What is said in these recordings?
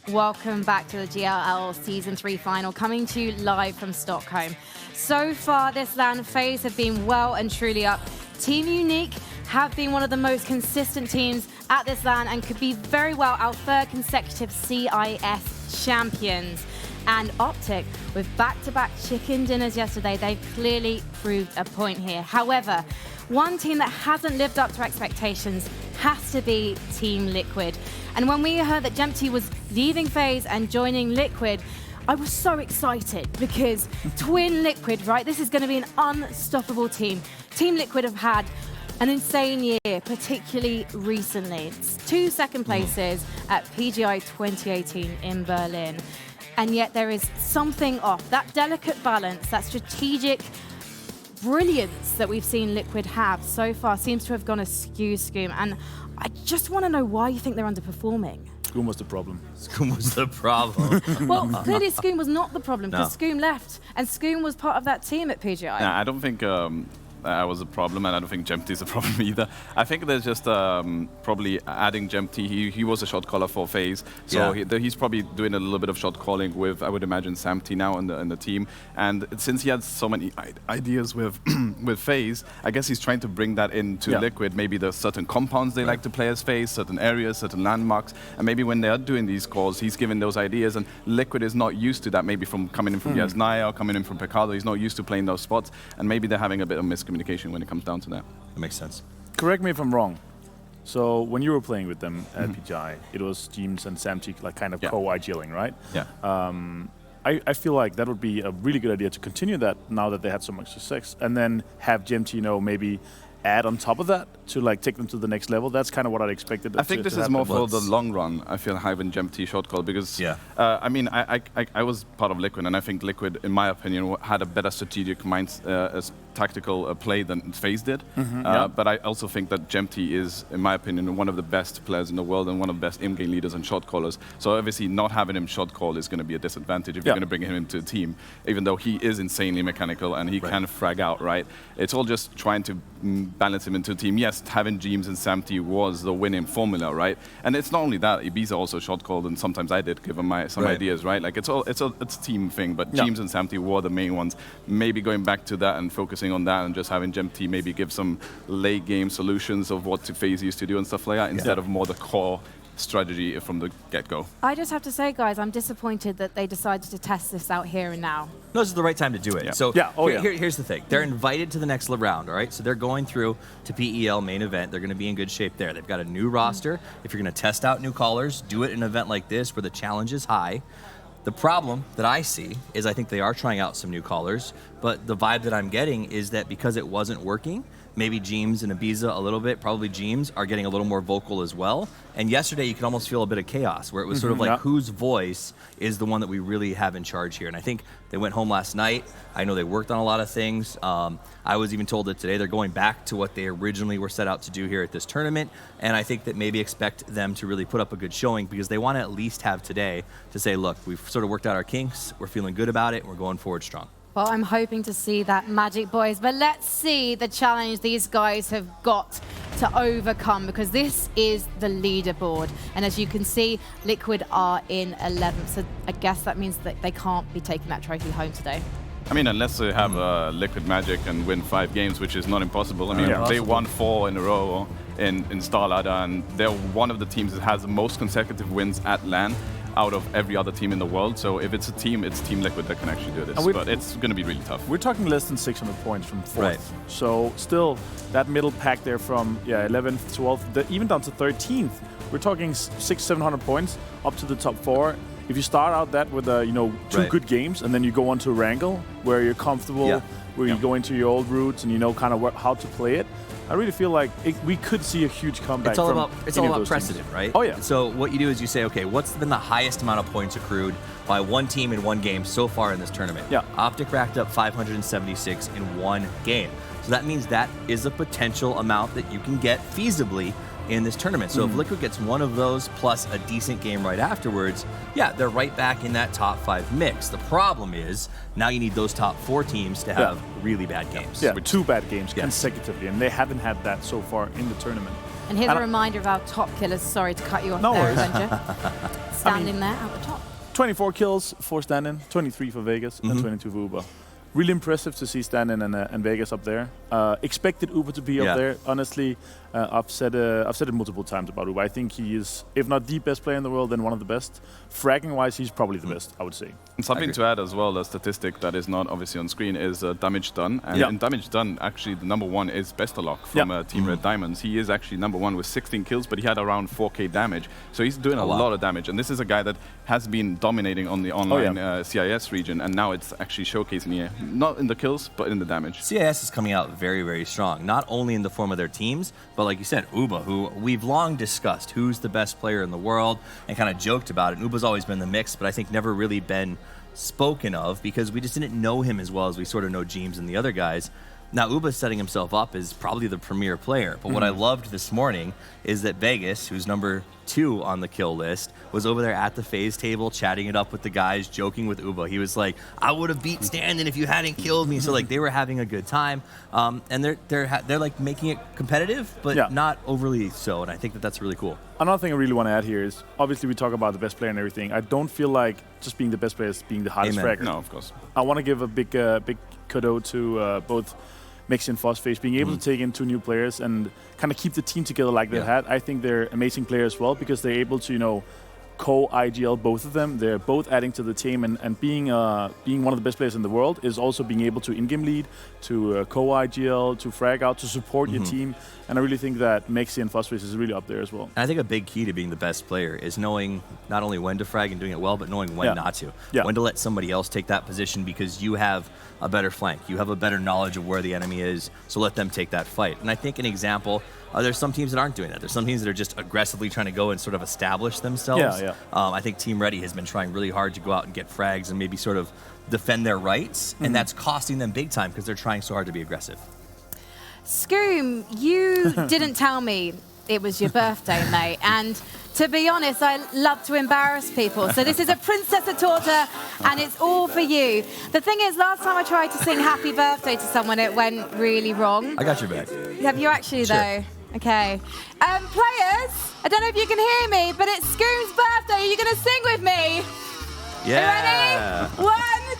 Welcome back to the GLL Season 3 final, coming to you live from Stockholm. So far, this LAN phase have been well and truly up. Team Unique have been one of the most consistent teams at this LAN and could be very well our third consecutive CIS champions. And Optic, with back-to-back chicken dinners yesterday, they've clearly proved a point here. However, one team that hasn't lived up to expectations has to be Team Liquid. And when we heard that Jempty was leaving FaZe and joining Liquid, I was so excited because Twin Liquid, right? This is going to be an unstoppable team. Team Liquid have had an insane year, particularly recently. It's 2 second places at PGI 2018 in Berlin. And yet there is something off. That delicate balance, that strategic brilliance that we've seen Liquid have so far seems to have gone askew, Scoom. And I just want to know why you think they're underperforming. Scoom was the problem. Scoom was the problem. Well, clearly Scoom was not the problem because Scoom left, and Scoom was part of that team at PGI. Yeah, I don't think I was a problem, and I don't think Jempty is a problem either. I think there's just probably adding Jempty. He was a shot caller for FaZe, so he's probably doing a little bit of shot calling with, I would imagine, Samty now in the team. And since he had so many ideas with with FaZe, I guess he's trying to bring that into Liquid. Maybe there's certain compounds they like to play as FaZe, certain areas, certain landmarks, and maybe when they are doing these calls, he's giving those ideas. And Liquid is not used to that. Maybe from coming in from Yasnaya or coming in from Pecado, he's not used to playing those spots, and maybe they're having a bit of miscommunication when it comes down to that. That makes sense. Correct me if I'm wrong. So when you were playing with them at PGI, it was James and Samty like kind of co-IGLing, right? Yeah. I feel like that would be a really good idea to continue that now that they had so much success, and then have Jempty, maybe add on top of that to like take them to the next level. That's kind of what I'd expected. I think this is more for the long run. I feel having Jempty short call because I mean I was part of Liquid, and I think Liquid, in my opinion, had a better strategic tactical play than FaZe did. But I also think that Jempty is, in my opinion, one of the best players in the world and one of the best in-game leaders and shot callers. So obviously not having him shot call is going to be a disadvantage if you're going to bring him into a team, even though he is insanely mechanical and he can frag out, right? It's all just trying to balance him into a team. Yes, having James and Samty was the winning formula, right? And it's not only that, Ibiza also shot called, and sometimes I did give him some ideas, right? Like it's a team thing, but James and Samty were the main ones. Maybe going back to that and focusing on that and just having Jempty maybe give some late game solutions of what FaZe used to do and stuff like that instead of more the core strategy from the get-go. I just have to say, guys, I'm disappointed that they decided to test this out here and now. No, this is the right time to do it. So here's the thing. They're invited to the next round, all right? So they're going through to PEL main event. They're going to be in good shape there. They've got a new roster. If you're going to test out new callers, do it in an event like this where the challenge is high. The problem that I see is I think they are trying out some new callers, but the vibe that I'm getting is that because it wasn't working, maybe James and Ibiza a little bit, probably James, are getting a little more vocal as well. And yesterday you could almost feel a bit of chaos where it was sort of like whose voice is the one that we really have in charge here. And I think they went home last night. I know they worked on a lot of things. I was even told that today they're going back to what they originally were set out to do here at this tournament. And I think that maybe expect them to really put up a good showing because they want to at least have today to say, look, we've sort of worked out our kinks. We're feeling good about it. We're going forward strong. Well, I'm hoping to see that magic, boys. But let's see the challenge these guys have got to overcome, because this is the leaderboard. And as you can see, Liquid are in 11th. So I guess that means that they can't be taking that trophy home today. I mean, unless they have Liquid Magic and win 5 games, which is not impossible. I mean, they won 4 in a row in Starladder, and they're one of the teams that has the most consecutive wins at LAN out of every other team in the world. So if it's a team, it's Team Liquid that can actually do this. But it's going to be really tough. We're talking less than 600 points from 4th. So still, that middle pack there from 11th, 12th, even down to 13th. We're talking 600-700 points up to the top 4. If you start out that with 2 good games, and then you go on to a Wrangle where you're comfortable, where you go into your old roots and you know kind of how to play it, I really feel like we could see a huge comeback. It's all about precedent, right? Oh yeah. So what you do is you say, okay, what's been the highest amount of points accrued by one team in one game so far in this tournament? Optic racked up 576 in one game. So that means that is a potential amount that you can get feasibly in this tournament. So if Liquid gets one of those plus a decent game right afterwards, they're right back in that top 5 mix. The problem is now you need those top 4 teams to have really bad games. With 2 bad games consecutively, and they haven't had that so far in the tournament. And here's a reminder of our top killers. Sorry to cut you off there, Avenger. standing there at the top. 24 kills for Stand-In, 23 for Vegas, and 22 for Uber. Really impressive to see Stand-In and Vegas up there. Expected Uber to be up there. Honestly, I've said it multiple times about Uber. I think he is, if not the best player in the world, then one of the best. Fragging-wise, he's probably the best, I would say. And something to add as well, a statistic that is not obviously on screen is damage done. And in damage done, actually, the #1 is Bestalok from Team Red Diamonds. He is actually #1 with 16 kills, but he had around 4K damage. So he's doing a lot of damage. And this is a guy that has been dominating on the online CIS region, and now it's actually showcasing here. Not in the kills, but in the damage. CIS is coming out very, very strong, not only in the form of their teams, but like you said, Uba, who we've long discussed who's the best player in the world and kind of joked about it. And Uba's always been in the mix, but I think never really been spoken of because we just didn't know him as well as we sort of know James and the other guys. Now, Uba's setting himself up as probably the premier player. But what I loved this morning is that Vegas, who's #2 on the kill list, was over there at the phase table, chatting it up with the guys, joking with Uba. He was like, I would have beat Stand-In if you hadn't killed me. So, like, they were having a good time. And they're like, making it competitive, but not overly so. And I think that that's really cool. Another thing I really want to add here is, obviously, we talk about the best player and everything. I don't feel like just being the best player is being the hardest fragger. No, of course. I want to give a big kudo to both Mexi and Phosphate being able to take in 2 new players and kind of keep the team together like they had. I think they're amazing players as well because they're able to, you know, co-IGL both of them. They're both adding to the team, and being one of the best players in the world is also being able to in-game lead, to co-IGL, to frag out, to support your team. And I really think that Mexi and Phosphate is really up there as well. And I think a big key to being the best player is knowing not only when to frag and doing it well, but knowing when not to. When to let somebody else take that position because you have a better flank. You have a better knowledge of where the enemy is, so let them take that fight. And I think an example, there's some teams that aren't doing that. There's some teams that are just aggressively trying to go and sort of establish themselves. I think Team Ready has been trying really hard to go out and get frags and maybe sort of defend their rights, and that's costing them big time because they're trying so hard to be aggressive. Scoom, you didn't tell me it was your birthday, mate. And to be honest, I love to embarrass people. So this is a Princessa Torta, and it's all for you. The thing is, last time I tried to sing happy birthday to someone, it went really wrong. I got your back. Have you actually, though? Okay. Players, I don't know if you can hear me, but it's Scoom's birthday. Are you going to sing with me? Yeah. Are you ready? 1,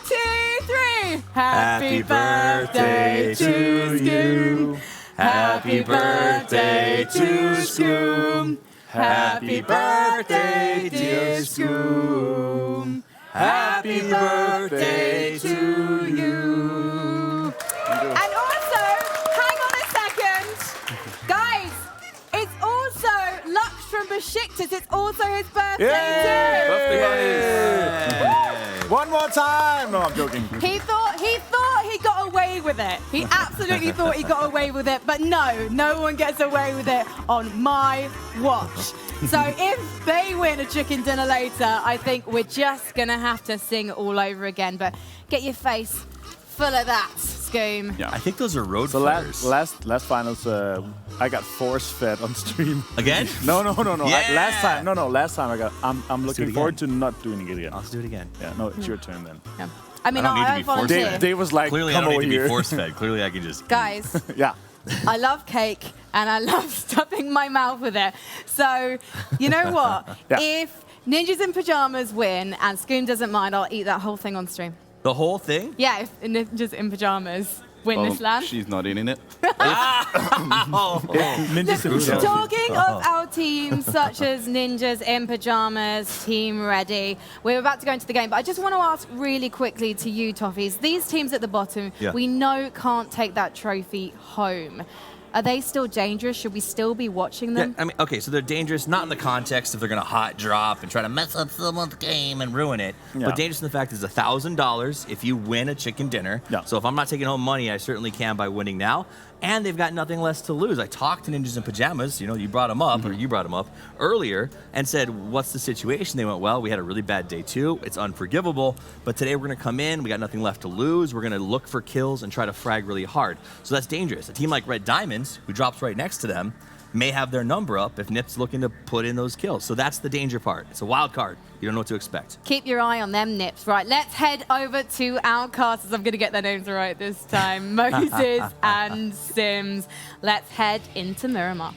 2, 3. Happy birthday to Scoom. Happy birthday to Scoom. Happy birthday, dear Scoom. Happy birthday to you. And also, hang on a second. Guys, it's also Lux from Besiktas. It's also his birthday too. Birthday buddies. One more time! No, I'm joking. He thought he got away with it. He absolutely thought he got away with it. But no one gets away with it on my watch. So if they win a chicken dinner later, I think we're just going to have to sing all over again. But get your face full of that, Scoom. Yeah, I think those are road so flyers. last finals, I got force-fed on stream. Again? No. Yeah. Last time I'm looking forward to not doing it again. Let's do it again. Yeah, no, it's your turn then. Yeah. I mean, I don't need to I be volunteer. Dave was like, Clearly, come I don't over need to here. be force-fed. Clearly, I can just... Guys, Yeah. I love cake and I love stuffing my mouth with it. So, you know what? If Ninjas in Pajamas win and Scoom doesn't mind, I'll eat that whole thing on stream. The whole thing? Yeah, if Ninjas in Pajamas win this land. She's not eating it. Talking of our teams, such as Ninjas in Pajamas, Team Ready, we're about to go into the game, but I just want to ask really quickly to you, Toffees, these teams at the bottom, we know can't take that trophy home. Are they still dangerous? Should we still be watching them? Yeah, I mean, okay, so they're dangerous, not in the context of they're going to hot drop and try to mess up someone's game and ruin it, but dangerous in the fact is $1,000 if you win a chicken dinner. So if I'm not taking home money, I certainly can by winning now. And they've got nothing less to lose. I talked to Ninjas in Pajamas, you know, you brought them up, or you brought them up earlier, and said, what's the situation? They went, well, we had a really bad day too. It's unforgivable, but today we're going to come in. We got nothing left to lose. We're going to look for kills and try to frag really hard. So that's dangerous. A team like Red Diamonds, who drops right next to them, may have their number up if Nip's looking to put in those kills. So that's the danger part. It's a wild card. You don't know what to expect. Keep your eye on them, Nips. Right, let's head over to our casters. I'm going to get their names right this time. Moses and Sims. Let's head into Miramar.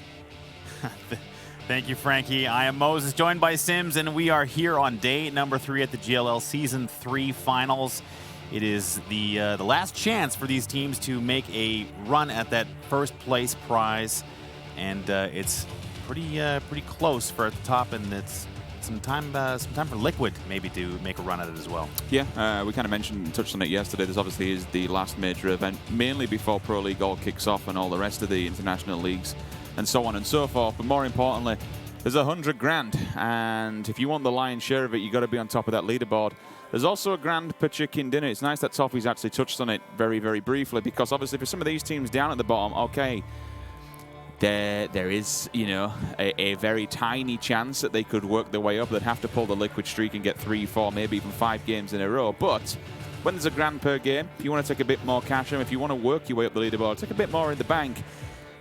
Thank you, Frankie. I am Moses, joined by Sims, and we are here on day number 3 at the GLL Season 3 Finals. It is the last chance for these teams to make a run at that first place prize, and it's pretty close for at the top, and it's some time for Liquid maybe to make a run at it as well. Yeah, we kind of touched on it yesterday. This obviously is the last major event, mainly before Pro League all kicks off and all the rest of the international leagues and so on and so forth. But more importantly, there's 100 grand, and if you want the lion's share of it, you got to be on top of that leaderboard. There's also a grand per chicken dinner. It's nice that Toffee's actually touched on it very, very briefly, because obviously for some of these teams down at the bottom, okay, there is, you know, a very tiny chance that they could work their way up. They'd have to pull the Liquid streak and get 3, 4, maybe even 5 games in a row. But when there's a grand per game, if you want to take a bit more cash, and if you want to work your way up the leaderboard, take a bit more in the bank,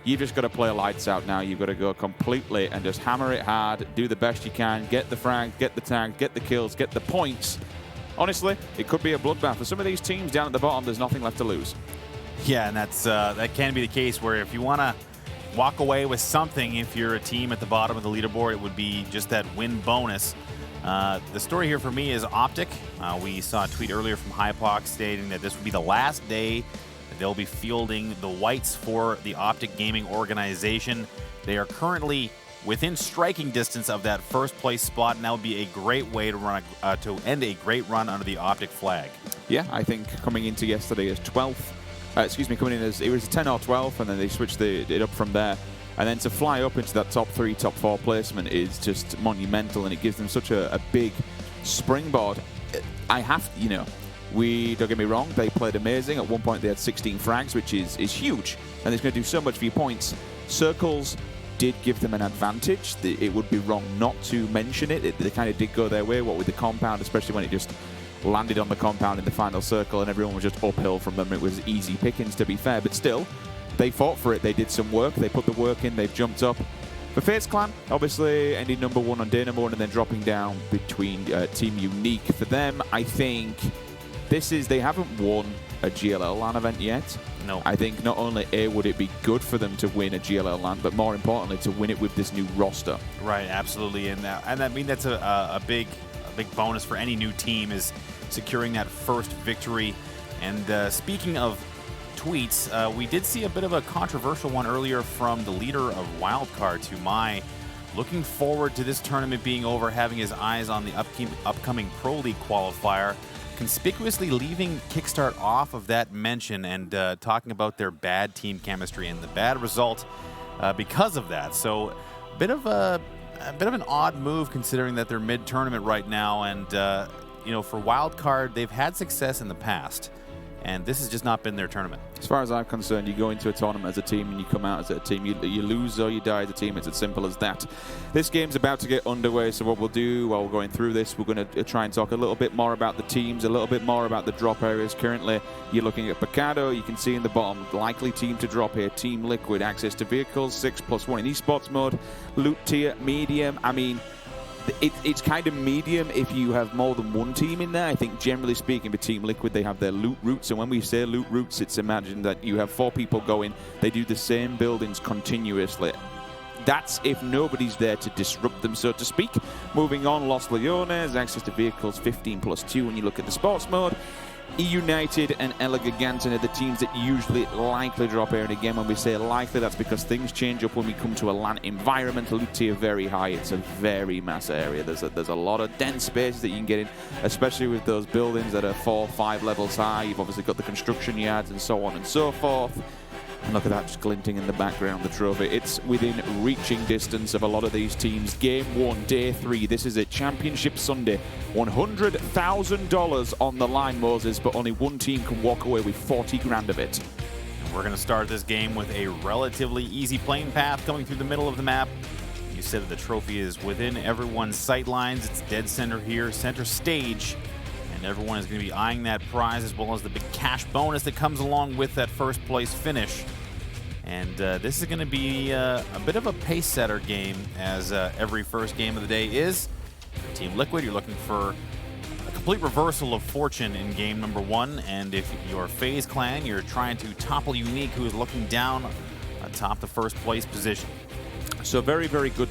you've just got to play lights out now. You've got to go completely and just hammer it hard, do the best you can, get the frags, get the tags, get the kills, get the points. Honestly, it could be a bloodbath. For some of these teams down at the bottom, there's nothing left to lose. Yeah, and that can be the case where if you want to walk away with something, if you're a team at the bottom of the leaderboard, it would be just that win bonus. The story here for me is Optic. We saw a tweet earlier from Hypox stating that this would be the last day they'll be fielding the whites for the Optic Gaming organization. They are currently within striking distance of that first place spot, and that would be a great way to run to end a great run under the Optic flag. Yeah, I think coming into yesterday as 12th, coming in as it was a 10 or 12th, and then they switched it up from there. And then to fly up into that top 3, top 4 placement is just monumental, and it gives them such a big springboard. Don't get me wrong, they played amazing. At one point they had 16 frags, which is huge, and it's going to do so much for your points. Circles did give them an advantage. It would be wrong not to mention it. They kind of did go their way, what with the compound, especially when it just landed on the compound in the final circle and everyone was just uphill from them. It was easy pickings, to be fair, but still, they fought for it. They did some work. They put the work in. They've jumped up. For FaZe Clan, obviously ending number 1 on day number 1 and then dropping down between Team Unique. For them, I think they haven't won a GLL LAN event yet. No. I think not only would it be good for them to win a GLL LAN, but more importantly to win it with this new roster. Right, absolutely, and I mean that's a big bonus for any new team, is securing that first victory. And speaking of tweets, we did see a bit of a controversial one earlier from the leader of Wildcard, Tumai, looking forward to this tournament being over, having his eyes on the upcoming Pro League qualifier, conspicuously leaving Kickstart off of that mention and talking about their bad team chemistry and the bad result because of that. So a bit of an odd move considering that they're mid-tournament right now, and for Wildcard, they've had success in the past, and this has just not been their tournament. As far as I'm concerned, you go into a tournament as a team and you come out as a team. You lose or you die as a team. It's as simple as that. This game's about to get underway, so what we'll do while we're going through this, we're going to try and talk a little bit more about the teams, a little bit more about the drop areas. Currently, you're looking at Picado. You can see in the bottom, likely team to drop here, Team Liquid. Access to vehicles, 6+1 in esports mode. Loot tier, medium. I mean, it's kind of medium if you have more than one team in there. I think generally speaking, with Team Liquid, they have their loot routes. And when we say loot routes, it's imagine that you have 4 people going. They do the same buildings continuously. That's if nobody's there to disrupt them, so to speak. Moving on, Los Leones, access to vehicles 15+2 when you look at the sports mode. E-United and Ela Giganten are the teams that usually likely drop here. And again, when we say likely, that's because things change up when we come to a LAN environment. Loot tier very high. It's a very mass area. There's a lot of dense spaces that you can get in, especially with those buildings that are 4, 5 levels high. You've obviously got the construction yards and so on and so forth. And look at that, just glinting in the background, the trophy. It's within reaching distance of a lot of these teams. Game 1, day 3. This is a Championship Sunday. $100,000 on the line, Moses, but only one team can walk away with 40 grand of it. And we're going to start this game with a relatively easy plane path coming through the middle of the map. You said that the trophy is within everyone's sight lines. It's dead center here, center stage. And everyone is going to be eyeing that prize, as well as the big cash bonus that comes along with that first place finish. And this is going to be a bit of a pace setter game, as every first game of the day is. For Team Liquid, you're looking for a complete reversal of fortune in game number 1. And if you're FaZe Clan, you're trying to topple Unique, who is looking down atop the first place position. So very, very good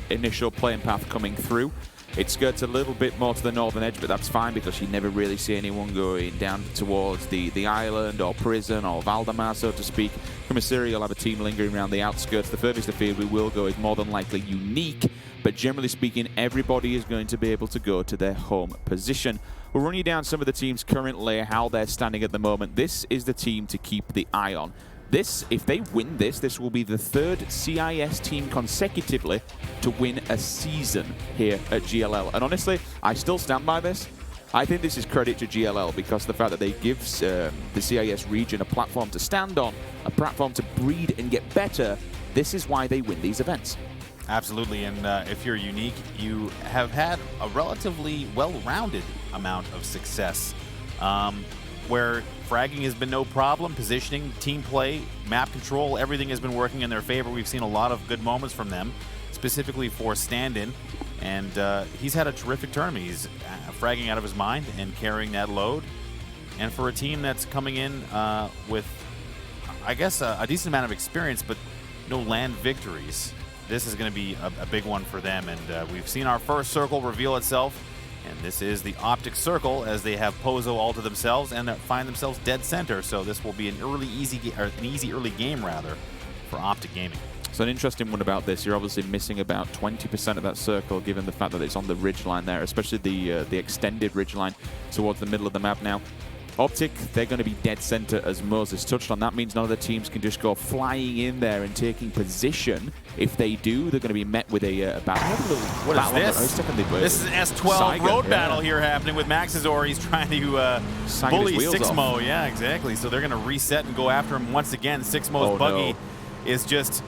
initial playing path coming through. It skirts a little bit more to the northern edge, but that's fine because you never really see anyone going down towards the island or prison or Valdemar, so to speak. From Assyria, you'll have a team lingering around the outskirts. The furthest afield we will go is more than likely unique, but generally speaking, everybody is going to be able to go to their home position. We'll run you down some of the teams currently, how they're standing at the moment. This is the team to keep the eye on. This, if they win this will be the third CIS team consecutively to win a season here at GLL. And honestly, I still stand by this. I think this is credit to GLL because the fact that they give the CIS region a platform to stand on, a platform to breed and get better, this is why they win these events. Absolutely, and if you're unique, you have had a relatively well-rounded amount of success. Where fragging has been no problem, positioning, team play, map control, everything has been working in their favor. We've seen a lot of good moments from them, specifically for stand-in, and he's had a terrific tournament. He's fragging out of his mind and carrying that load. And for a team that's coming in with, I guess, a decent amount of experience, but no land victories, this is going to be a big one for them. And we've seen our first circle reveal itself. And this is the Optic Circle as they have Pozo all to themselves and find themselves dead center. So this will be an easy early game rather for Optic Gaming. So an interesting one about this, you're obviously missing about 20% of that circle given the fact that it's on the ridgeline there, especially the extended ridgeline towards the middle of the map now. Optic, they're going to be dead center as Moses touched on. That means none of the teams can just go flying in there and taking position. If they do, they're going to be met with a battle. What is this? This is an S12 Saiga, road battle here happening with Maxazor. He's trying to bully Sixmo. Yeah, exactly. So they're going to reset and go after him once again. Sixmo's buggy is just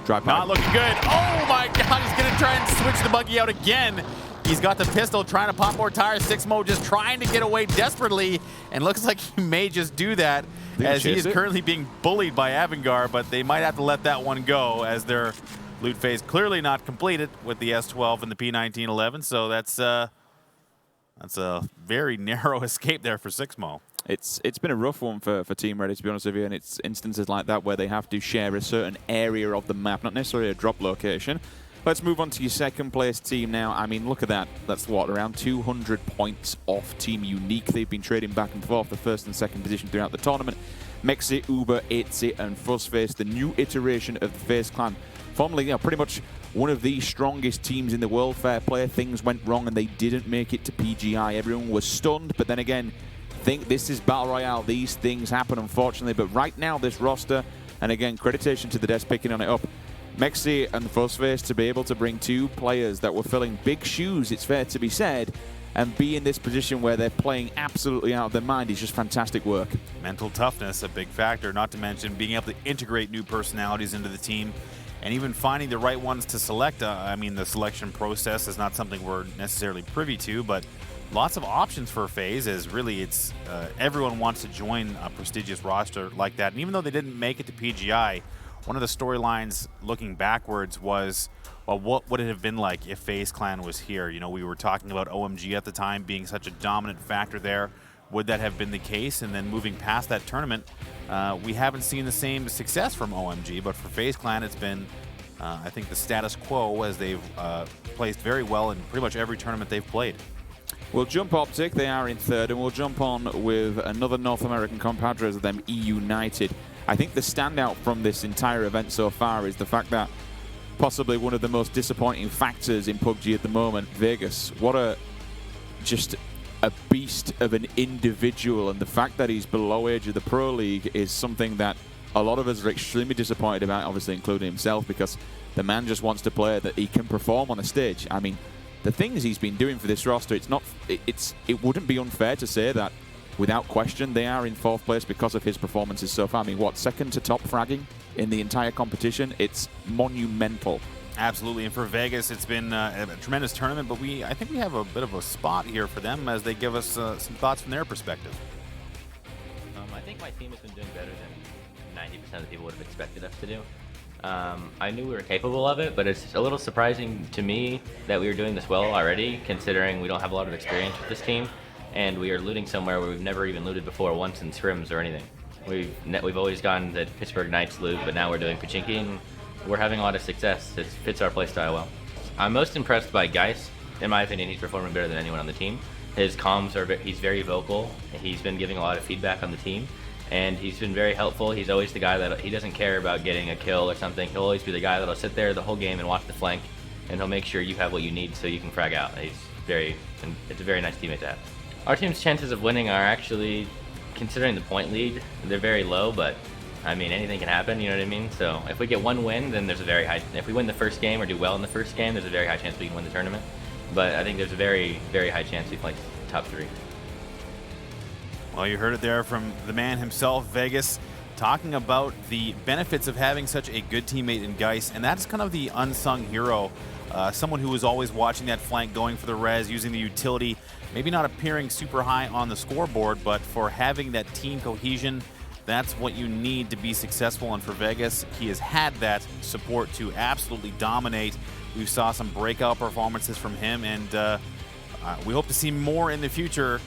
not looking good. Oh my God, he's going to try and switch the buggy out again. He's got the pistol, trying to pop more tires. Sixmo just trying to get away desperately, and looks like he may just do that as he is currently being bullied by Avangar, but they might have to let that one go as their loot phase clearly not completed with the S12 and the P1911, so that's a very narrow escape there for Sixmo. It's been a rough one for Team Ready, to be honest with you, and it's instances like that where they have to share a certain area of the map, not necessarily a drop location. Let's move on to your second place team now. I mean, look at that. That's what, around 200 points off Team Unique. They've been trading back and forth the first and second position throughout the tournament. Mexi, Uber, Itzy, and Fuzzface, the new iteration of the FaZe clan. Formerly, pretty much one of the strongest teams in the world. Fair play. Things went wrong and they didn't make it to PGI. Everyone was stunned, but then again, think this is Battle Royale. These things happen, unfortunately. But right now, this roster, and again, creditation to the devs picking on it up. Mexi and Fuzzface to be able to bring two players that were filling big shoes, it's fair to be said, and be in this position where they're playing absolutely out of their mind is just fantastic work. Mental toughness, a big factor, not to mention being able to integrate new personalities into the team and even finding the right ones to select. I mean, the selection process is not something we're necessarily privy to, but lots of options for FaZe as really it's everyone wants to join a prestigious roster like that. And even though they didn't make it to PGI, one of the storylines looking backwards was, well, what would it have been like if FaZe Clan was here? You know, we were talking about OMG at the time being such a dominant factor there. Would that have been the case? And then moving past that tournament, we haven't seen the same success from OMG, but for FaZe Clan, it's been, I think, the status quo as they've placed very well in pretty much every tournament they've played. We'll jump Optic, they are in third, and we'll jump on with another North American compadres of them, E-United. I think the standout from this entire event so far is the fact that possibly one of the most disappointing factors in PUBG at the moment, Vegas. What just a beast of an individual, and the fact that he's below age of the Pro League is something that a lot of us are extremely disappointed about, obviously including himself, because the man just wants to play that he can perform on a stage. I mean, the things he's been doing for this roster, it wouldn't be unfair to say that without question, they are in fourth place because of his performances so far. I mean, what, second to top fragging in the entire competition? It's monumental. Absolutely, and for Vegas, it's been a tremendous tournament, but I think we have a bit of a spot here for them as they give us some thoughts from their perspective. I think my team has been doing better than 90% of the people would have expected us to do. I knew we were capable of it, but it's a little surprising to me that we were doing this well already, considering we don't have a lot of experience with this team. And we are looting somewhere where we've never even looted before, once in scrims or anything. We've always gone the Pittsburgh Knights loot, but now we're doing Pachinki, and we're having a lot of success. It fits our playstyle well. I'm most impressed by Geis. In my opinion, he's performing better than anyone on the team. His comms are, he's very vocal. He's been giving a lot of feedback on the team, and he's been very helpful. He's always the guy that, he doesn't care about getting a kill or something. He'll always be the guy that'll sit there the whole game and watch the flank, and he'll make sure you have what you need so you can frag out. It's a very nice teammate to have. Our team's chances of winning are actually, considering the point lead, they're very low, but I mean, anything can happen, you know what I mean? So if we get one win, then there's a very high, if we win the first game or do well in the first game, there's a very high chance we can win the tournament. But I think there's a very, very high chance we play top 3. Well, you heard it there from the man himself, Vegas, talking about the benefits of having such a good teammate in Geis, and that's kind of the unsung hero. Someone who is always watching that flank, going for the res, using the utility, maybe not appearing super high on the scoreboard, but for having that team cohesion, that's what you need to be successful. And for Vegas, he has had that support to absolutely dominate. We saw some breakout performances from him, and we hope to see more in the future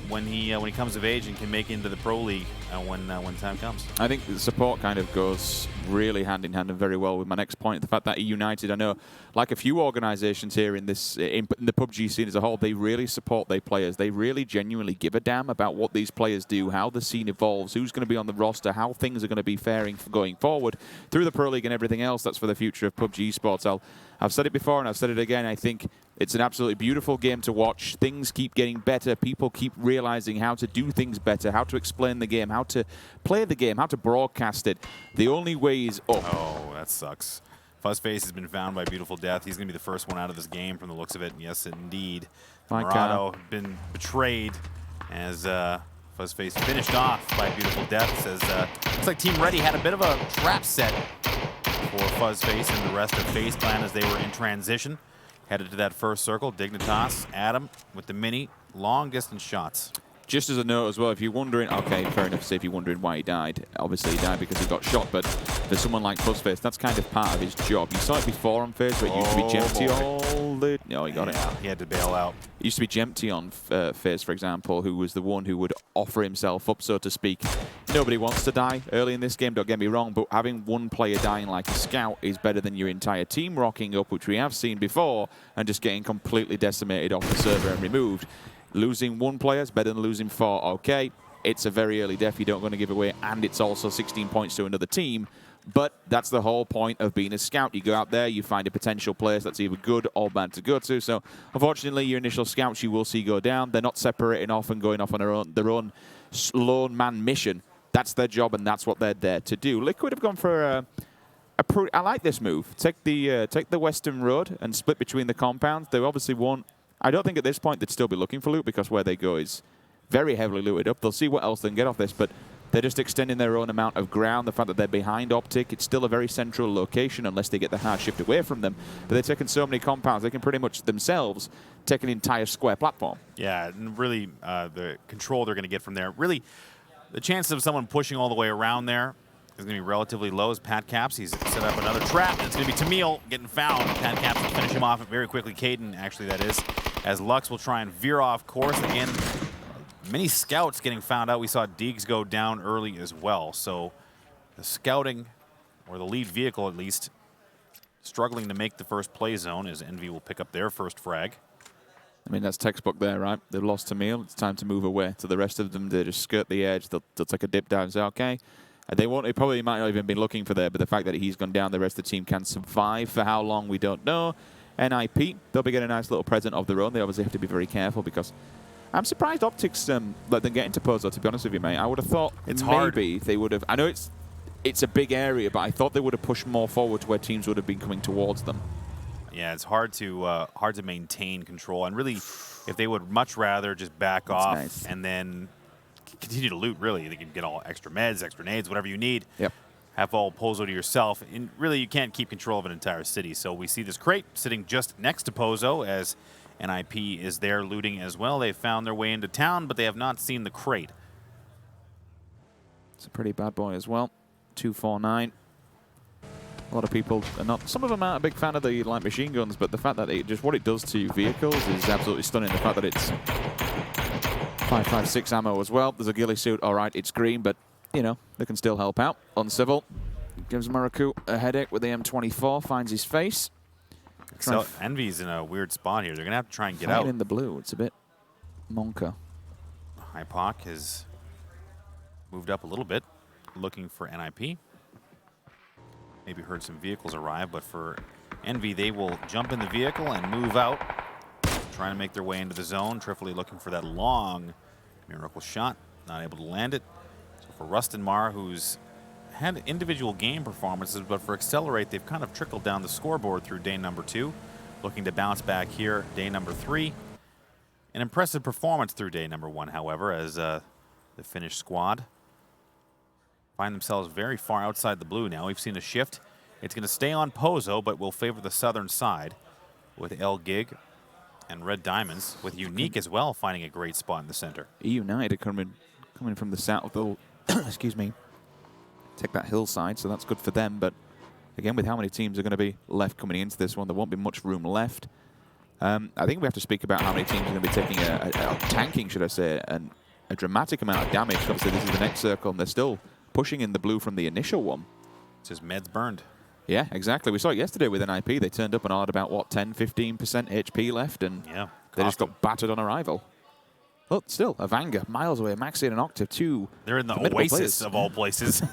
when he comes of age and can make it into the Pro League when time comes. I think the support kind of goes really hand in hand and very well with my next point. The fact that United, I know, like a few organisations here in the PUBG scene as a whole, they really support their players. They really genuinely give a damn about what these players do, how the scene evolves, who's going to be on the roster, how things are going to be faring going forward through the Pro League and everything else. That's for the future of PUBG Sports. I've said it before and I've said it again. I think it's an absolutely beautiful game to watch. Things keep getting better. People keep realizing how to do things better, how to explain the game, how to play the game, how to broadcast it. The only way is up. Oh, that sucks. Fuzzface has been found by Beautiful Death. He's going to be the first one out of this game from the looks of it. Yes, indeed. Murado been betrayed as Fuzzface finished off by Beautiful Death. Says, looks like Team Ready had a bit of a trap set for Fuzzface and the rest of FaZe Clan as they were in transition. Headed to that first circle. Dignitas, Adam with the mini long distance shots. Just as a note as well, if you're wondering, okay, fair enough to say if you're wondering why he died. Obviously he died because he got shot, but for someone like Fuzzface, that's kind of part of his job. You saw it before on FaZe, where it used to be Gempty all the... No, he got it. He had to bail out. It used to be Gempty on FaZe, for example, who was the one who would offer himself up, so to speak. Nobody wants to die early in this game, don't get me wrong, but having one player dying like a scout is better than your entire team rocking up, which we have seen before, and just getting completely decimated off the server and removed. Losing one player is better than losing 4. Okay, it's a very early death you don't want to give away, and it's also 16 points to another team. But that's the whole point of being a scout. You go out there, you find a potential place that's either good or bad to go to. So, unfortunately, your initial scouts you will see go down. They're not separating off and going off on their own lone man mission. That's their job, and that's what they're there to do. Liquid have gone for I like this move. Take the western road and split between the compounds. They obviously won't. I don't think at this point they'd still be looking for loot because where they go is very heavily looted up. They'll see what else they can get off this, but they're just extending their own amount of ground. The fact that they're behind Optic, it's still a very central location unless they get the hard shift away from them. But they're taking so many compounds, they can pretty much themselves take an entire square platform. Yeah, and really the control they're going to get from there. Really, the chances of someone pushing all the way around there is going to be relatively low as Pat Caps. He's set up another trap. It's going to be Tamil getting found. Pat Caps will finish him off very quickly. Caden, actually, that is. As Lux will try and veer off course. Again, many scouts getting found out. We saw Deegs go down early as well. So the scouting, or the lead vehicle at least, struggling to make the first play zone as Envy will pick up their first frag. I mean, that's textbook there, right? They've lost Tamil. It's time to move away. To the rest of them, they just skirt the edge. They'll take a dip down and say, okay. They probably might not even been looking for there, but the fact that he's gone down, the rest of the team can survive. For how long, we don't know. NIP, they'll be getting a nice little present of their own. They obviously have to be very careful because I'm surprised Optics let them get into Pozo, to be honest with you, mate. I would have thought maybe they would have... I know it's a big area, but I thought they would have pushed more forward to where teams would have been coming towards them. Yeah, it's hard to maintain control. And really, if they would much rather just back off and then continue to loot, really. They can get all extra meds, extra nades, whatever you need. Yep. Have all Pozo to yourself. And really, you can't keep control of an entire city. So we see this crate sitting just next to Pozo as NIP is there looting as well. They've found their way into town, but they have not seen the crate. It's a pretty bad boy as well. 249. A lot of people are not. Some of them aren't a big fan of the light machine guns, but the fact that what it does to vehicles is absolutely stunning. The fact that it's 5.56 ammo as well. There's a ghillie suit. All right, it's green, but you know they can still help out. Uncivil Gives Muraku a headache with the M24, finds his face. So Envy's in a weird spot here. They're going to have to try and get out. In the blue. It's a bit monka. Hypoc has moved up a little bit, looking for NIP. Maybe heard some vehicles arrive, but for Envy, they will jump in the vehicle and move out, trying to make their way into the zone. Trifoli looking for that long miracle shot, not able to land it. So for Rustin Mar, who's had individual game performances, but for Accelerate, they've kind of trickled down the scoreboard through day number 2, looking to bounce back here, day number 3. An impressive performance through day number 1, however, as the Finnish squad find themselves very far outside the blue now. We've seen a shift. It's going to stay on Pozo, but will favor the southern side with El Gig and Red Diamonds, with Unique as well finding a great spot in the center. United coming from the south, though, excuse me, take that hillside, so that's good for them. But again, with how many teams are going to be left coming into this one, there won't be much room left. I think we have to speak about how many teams are going to be taking tanking, should I say, and a dramatic amount of damage. Obviously, this is the next circle, and they're still pushing in the blue from the initial one. It's just meds burned. Yeah, exactly. We saw it yesterday with NIP. They turned up and had about, what, 10, 15% HP left, and they just got battered on arrival. But still, a Vanga, miles away, Maxi and an Octave, 2. They're in the Oasis of all places.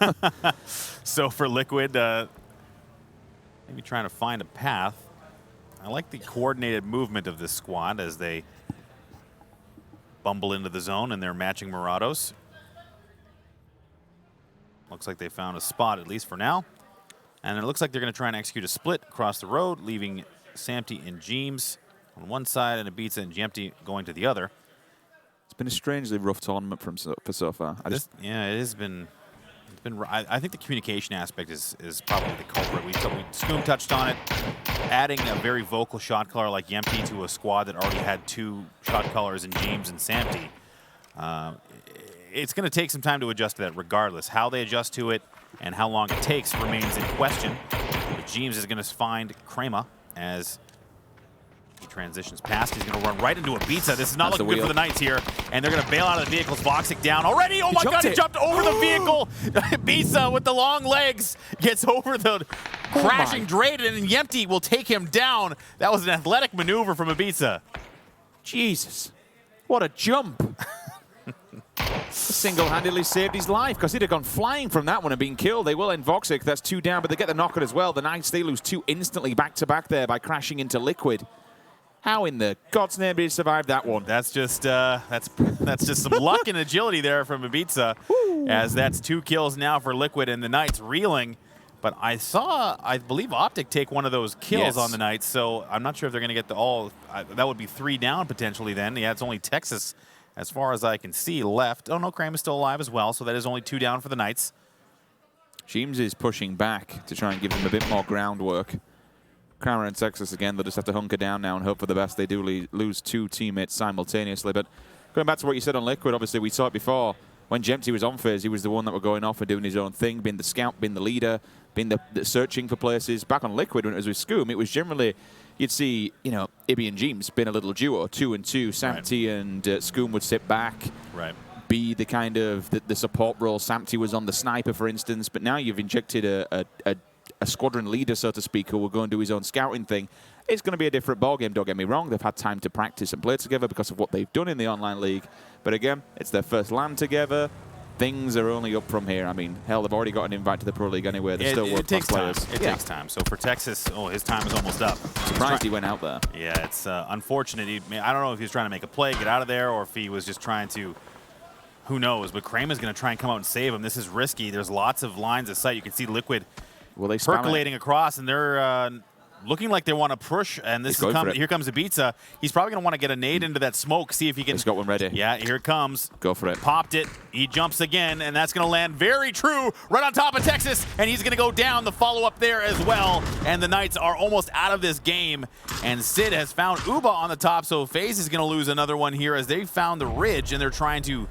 So for Liquid, maybe trying to find a path. I like the coordinated movement of this squad as they bumble into the zone and they're matching Murados. Looks like they found a spot, at least for now. And it looks like they're going to try and execute a split across the road, leaving Samty and Jeems on one side and Ibiza and Jempty going to the other. It's been a strangely rough tournament for so far. Yeah, it has been. I think the communication aspect is probably the culprit. Scoom touched on it. Adding a very vocal shot caller like Yempty to a squad that already had 2 shot callers in Jeems and Samty. It's going to take some time to adjust to that regardless. How they adjust to it and how long it takes remains in question. But Jeems is going to find Krema as he transitions past. He's going to run right into Ibiza. This is not looking good for the Knights here. And they're going to bail out of the vehicles. Voxic down already. Oh my God, he jumped over the vehicle. Ibiza with the long legs gets over the crashing Drayden, and Yempty will take him down. That was an athletic maneuver from Ibiza. Jesus. What a jump. Single-handedly saved his life because he'd have gone flying from that one and been killed. They will end Voxic. That's 2 down, but they get the knocker as well. The Knights, they lose 2 instantly back-to-back there by crashing into Liquid. How in the God's name did he survive that one? That's just some luck and agility there from Ibiza, as that's 2 kills now for Liquid and the Knights reeling. But I believe Optic take one of those kills on the Knights, so I'm not sure if they're going to get the all. That would be 3 down potentially then. Yeah, it's only Texas, as far as I can see, left. Oh no, Kram is still alive as well, so that is only 2 down for the Knights. Jeems is pushing back to try and give them a bit more groundwork. Kramer and Texas again, they'll just have to hunker down now and hope for the best. They do lose 2 teammates simultaneously. But going back to what you said on Liquid, obviously we saw it before. When Jempty was on phase, he was the one that were going off and doing his own thing, being the scout, being the leader, being the searching for places. Back on Liquid, when it was with Scoom, it was generally, you'd see, you know, Ibby and Jeems being a little duo, 2 and 2. Samty and Scoom would sit back. Right. Be the kind of the support role. Samty was on the sniper, for instance, but now you've injected a squadron leader, so to speak, who will go and do his own scouting thing. It's going to be a different ballgame, don't get me wrong. They've had time to practice and play together because of what they've done in the online league. But again, it's their first LAN together. Things are only up from here. I mean, hell, they've already got an invite to the Pro League anyway. They're still world-class players. It takes time. So for Texas, his time is almost up. Surprised he went out there. Yeah, it's unfortunate. I don't know if he was trying to make a play, get out of there, or if he was just trying to, who knows. But Kramer's going to try and come out and save him. This is risky. There's lots of lines of sight. You can see Liquid percolating across, and they're looking like they want to push. And this here comes Ibiza. He's probably going to want to get a nade into that smoke, see if he can. He's got one ready. Yeah, here it comes. Go for it. Popped it. He jumps again, and that's going to land very true right on top of Texas, and he's going to go down. The follow-up there as well, and the Knights are almost out of this game, and Sid has found Uba on the top, so FaZe is going to lose another one here as they found the ridge, and they're trying to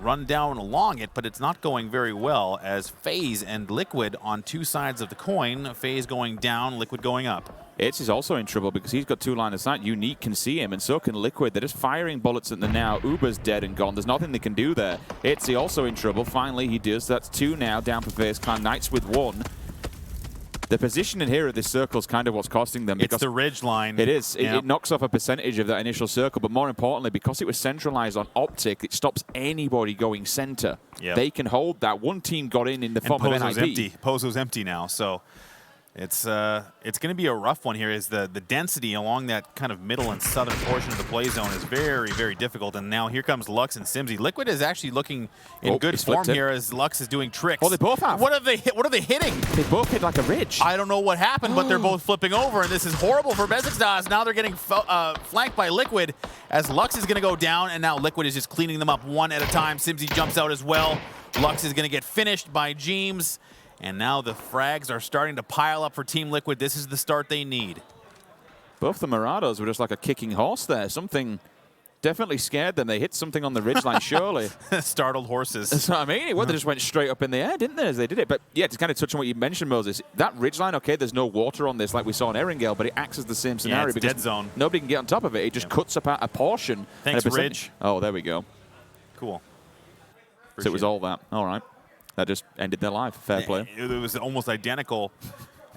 run down along it, but it's not going very well as FaZe and Liquid on 2 sides of the coin. FaZe going down, Liquid going up. Itz is also in trouble because he's got 2 line of sight. Unique can see him, and so can Liquid. They're just firing bullets at the now. Uber's dead and gone. There's nothing they can do there. Itzy also in trouble. Finally, he does. That's 2 now down for FaZe Clan. Knights with 1. The positioning here of this circle is kind of what's costing them. It's the ridge line. It is. It knocks off a percentage of that initial circle, but more importantly, because it was centralized on Optic, it stops anybody going center. Yep. They can hold that. One team got in the form of NIP. Empty. Pozo's empty now, so it's going to be a rough one here. Is the density along that kind of middle and southern portion of the play zone is very, very difficult. And now here comes Lux and Simsy. Liquid is actually looking in good form here as Lux is doing tricks. Oh, they both have. What are they hitting? They both hit like a ridge. I don't know what happened, but they're both flipping over, and this is horrible for Besiktas. Now they're getting flanked by Liquid as Lux is going to go down, and now Liquid is just cleaning them up one at a time. Simsy jumps out as well. Lux is going to get finished by Jeems. And now the frags are starting to pile up for Team Liquid. This is the start they need. Both the Murados were just like a kicking horse there. Something definitely scared them. They hit something on the ridgeline, surely. Startled horses. That's what I mean. Well, they just went straight up in the air, didn't they, as they did it? But yeah, to kind of touch on what you mentioned, Moses, that ridgeline, okay, there's no water on this like we saw in Erangel, but it acts as the same scenario it's because dead zone. Nobody can get on top of it. It just cuts apart a portion. Thanks, Ridge. Oh, there we go. Cool. So it was all that. All right. That just ended their life. Fair play. It was almost identical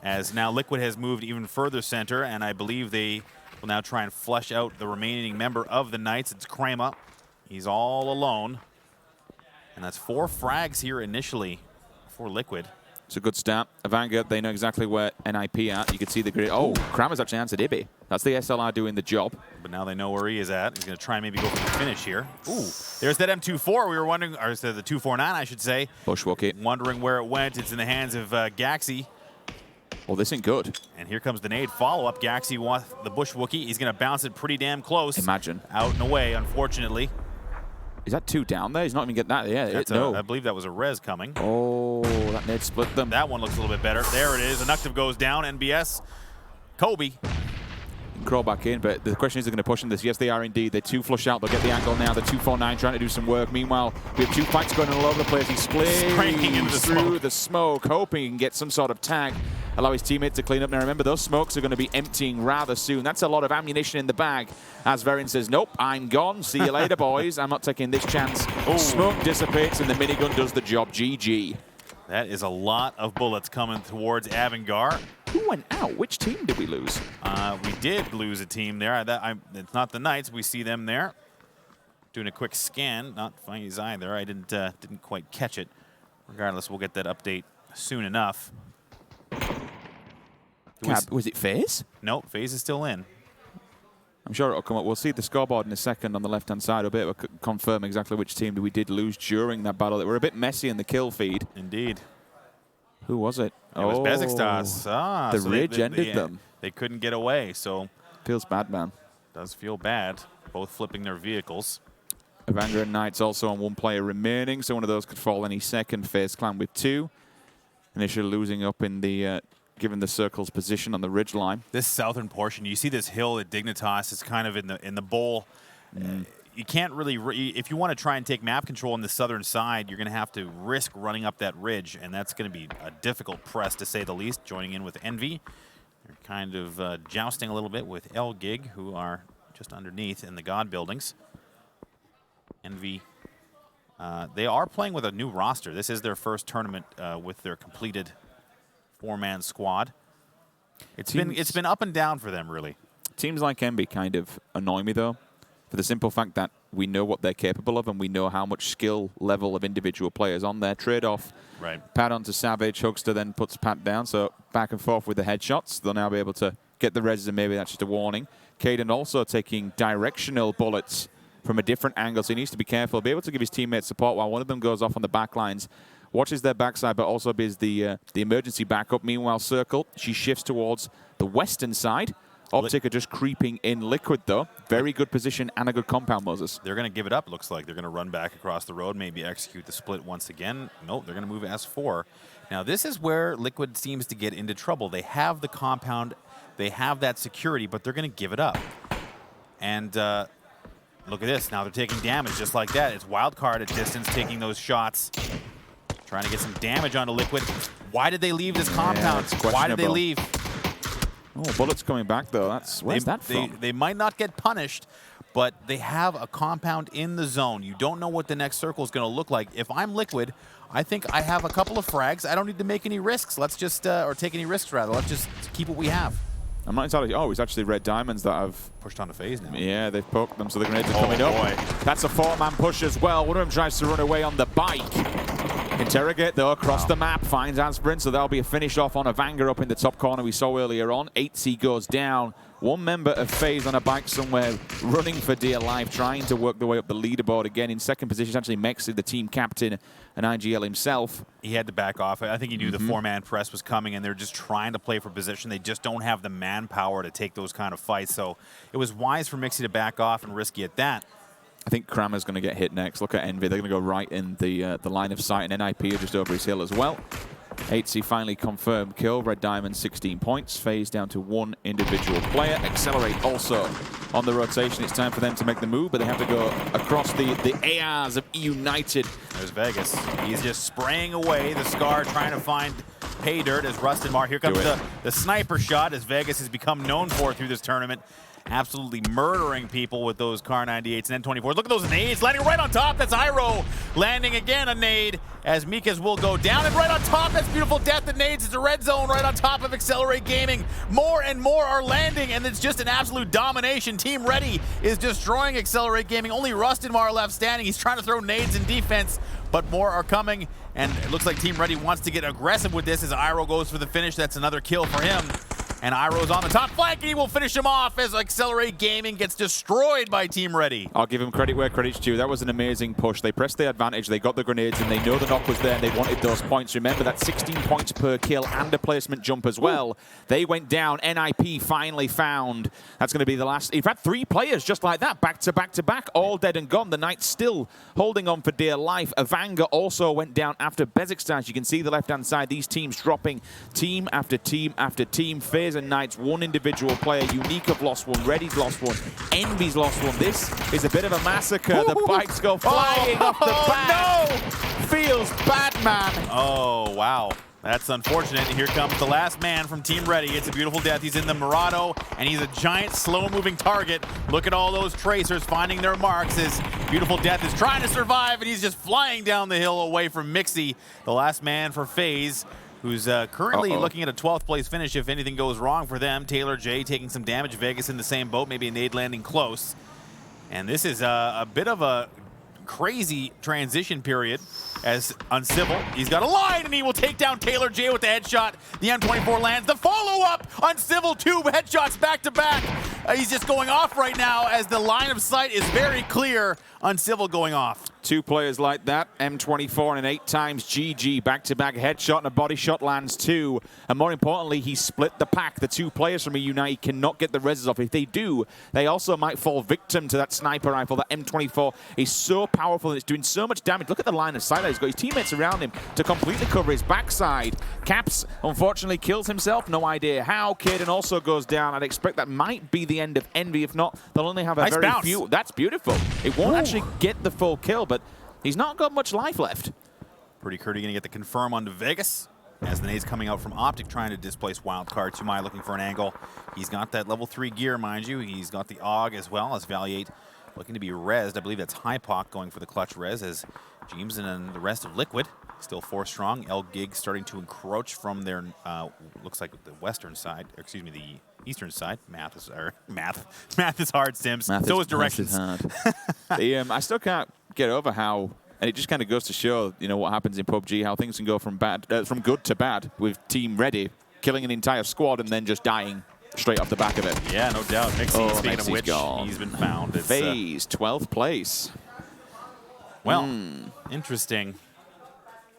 as now Liquid has moved even further center, and I believe they will now try and flush out the remaining member of the Knights. It's Krama. He's all alone. And that's 4 frags here initially for Liquid. It's a good start. Vanguard, they know exactly where NIP at. You can see the grid. Oh, Krama's actually answered Ibby. That's the SLR doing the job. But now they know where he is at. He's going to try and maybe go for the finish here. Ooh, there's that M24. We were wondering, or the 249, I should say. Bushwookie. Wondering where it went. It's in the hands of Gaxi. Well, this ain't good. And here comes the nade follow-up. Gaxi wants the Bushwookie. He's going to bounce it pretty damn close. Imagine. Out and away, unfortunately. Is that 2 down there? He's not even getting that. Yeah, no. I believe that was a res coming. Oh, that nade split them. That one looks a little bit better. There it is. Anuctive goes down. NBS. Kobe. Crawl back in, but the question is, they're going to push in this. Yes, they are indeed. They're 2 flush out. They'll get the angle now. The 249 trying to do some work. Meanwhile, we have 2 fights going on all over the place. He splits through the smoke, hoping he can get some sort of tag, allow his teammate to clean up. Now, remember, those smokes are going to be emptying rather soon. That's a lot of ammunition in the bag. As Verin says, nope, I'm gone. See you later, boys. I'm not taking this chance. Ooh. Smoke dissipates, and the minigun does the job. GG. That is a lot of bullets coming towards Avangar. Who went out? Which team did we lose? We did lose a team there. It's not the Knights. We see them there. Doing a quick scan. Not Fuzz either. I didn't quite catch it. Regardless, we'll get that update soon enough. Was it FaZe? No, FaZe is still in. I'm sure it'll come up. We'll see the scoreboard in a second on the left-hand side. I'll be able to confirm exactly which team we did lose during that battle. They were a bit messy in the kill feed. Indeed. Who was it? It was Besiktas. The ridge ended them. They couldn't get away, so... Feels bad, man. Does feel bad. Both flipping their vehicles. Evander and Knights also on 1 player remaining, so one of those could fall any second. FaZe Clan with 2. Initially losing up in the... given the circle's position on the ridge line. This southern portion, you see this hill at Dignitas is kind of in the bowl. You can't really, if you want to try and take map control on the southern side, you're going to have to risk running up that ridge, and that's going to be a difficult press to say the least. Joining in with Envy, they're kind of jousting a little bit with L-Gig, who are just underneath in the God buildings. Envy, they are playing with a new roster. This is their first tournament with their completed 4-man squad. It's been up and down for them, really. Teams like Envy kind of annoy me, though, for the simple fact that we know what they're capable of and we know how much skill level of individual players on there. Trade-off. Right. Pat onto Savage. Hugster then puts Pat down, so back and forth with the headshots. They'll now be able to get the reses, and maybe that's just a warning. Caden also taking directional bullets from a different angle, so he needs to be careful. Be able to give his teammates support while one of them goes off on the back lines. Watches their backside, but also is the emergency backup. Meanwhile, Circle, she shifts towards the western side. Optic are just creeping in. Liquid, though. Very good position and a good compound, Moses. They're going to give it up, looks like. They're going to run back across the road, maybe execute the split once again. Nope, they're going to move S4. Now, this is where Liquid seems to get into trouble. They have the compound. They have that security, but they're going to give it up. And look at this. Now they're taking damage just like that. It's Wildcard at distance taking those shots. Trying to get some damage onto Liquid. Why did they leave this compound? Why did they leave? Oh, bullets coming back, though. Where's that from? They might not get punished, but they have a compound in the zone. You don't know what the next circle is going to look like. If I'm Liquid, I think I have a couple of frags. I don't need to make any risks. Let's just, or take any risks rather. Let's just keep what we have. I'm not entirely. Oh, it's actually Red Diamonds that have pushed onto phase now. Yeah, they've poked them, so the grenades are coming up. That's a 4-man push as well. One of them tries to run away on the bike. Interrogate, though, across the map, finds Asprint, so that'll be a finish off on a Vanga up in the top corner we saw earlier on. 8C goes down. One member of FaZe on a bike somewhere, running for dear life, trying to work their way up the leaderboard again. In second position, actually Mexi, the team captain, and IGL himself. He had to back off. I think he knew the 4-man press was coming, and they're just trying to play for position. They just don't have the manpower to take those kind of fights. So it was wise for Mixie to back off and risky at that. I think Kramer's going to get hit next. Look at Envy. They're going to go right in the line of sight, and NIP are just over his hill as well. 8C finally confirmed kill. Red Diamond 16 points. FaZe down to 1 individual player. Accelerate also on the rotation. It's time for them to make the move, but they have to go across the ARs of United. There's Vegas. He's just spraying away the Scar, trying to find pay dirt as Rustin Mar. Here comes the sniper shot, as Vegas has become known for through this tournament. Absolutely murdering people with those Car 98s and N24s. Look at those nades landing right on top. That's Iroh landing again a nade as Mikas will go down. And right on top, that's beautiful death of nades. It's a red zone right on top of Accelerate Gaming. More and more are landing, and it's just an absolute domination. Team Ready is destroying Accelerate Gaming. Only Rustinmar left standing. He's trying to throw nades in defense, but more are coming. And it looks like Team Ready wants to get aggressive with this as Iroh goes for the finish. That's another kill for him. And Iroh's on the top flank, and he will finish him off as Accelerate Gaming gets destroyed by Team Ready. I'll give him credit where credit's due. That was an amazing push. They pressed the advantage, they got the grenades, and they know the knock was there, and they wanted those points. Remember that 16 points per kill and a placement jump as well. Ooh. They went down. NIP finally found. That's going to be the last. You've had 3 players just like that, back to back to back, all dead and gone. The Knights still holding on for dear life. Avanga also went down after Bezikstans. You can see the left-hand side, these teams dropping team after team after team. FaZe and Knights, 1 individual player. Unique have lost 1. Ready's lost 1. Envy's lost 1. This is a bit of a massacre. Ooh. The bikes go flying off the back. No! Feels bad, man. Oh, wow. That's unfortunate. Here comes the last man from Team Ready. It's a beautiful death. He's in the Murado, and he's a giant, slow-moving target. Look at all those tracers finding their marks. His beautiful death is trying to survive, and he's just flying down the hill away from Mixie, the last man for FaZe, who's currently looking at a 12th place finish if anything goes wrong for them. Taylor J taking some damage. Vegas in the same boat, maybe a nade landing close. And this is a bit of a crazy transition period as Uncivil, he's got a line, and he will take down Taylor J with the headshot. The M24 lands. The follow-up, Uncivil, 2 headshots back-to-back. He's just going off right now as the line of sight is very clear. Uncivil going off. 2 players like that, M24 and 8 times GG, back-to-back headshot and a body shot lands 2. And more importantly, he split the pack. The 2 players from a Unite cannot get the reses off. If they do, they also might fall victim to that sniper rifle. That M24 is so powerful and it's doing so much damage. Look at the line of sight. He's got his teammates around him to completely cover his backside. Caps, unfortunately, kills himself. No idea how. Caden also goes down. I'd expect that might be the end of Envy. If not, they'll only have a very few. That's beautiful. It won't actually get the full kill, but he's not got much life left. Pretty Curdy going to get the confirm onto Vegas as the nade's coming out from Optic trying to displace Wildcard. Tumai looking for an angle. He's got that level 3 gear, mind you. He's got the AUG as well as Valiate looking to be rezzed. I believe that's Hypoc going for the clutch res as James and the rest of Liquid still 4 strong. El Gig starting to encroach from their, looks like the western side, or excuse me, the eastern side. Math is hard, Sims. So is directions. I still can't get over how, and it just kind of goes to show, you know, what happens in PUBG, how things can go from good to bad with Team Ready killing an entire squad and then just dying straight off the back of it. Yeah, no doubt. Mixie, speaking of which, he's been found. It's, FaZe, 12th place. Well, interesting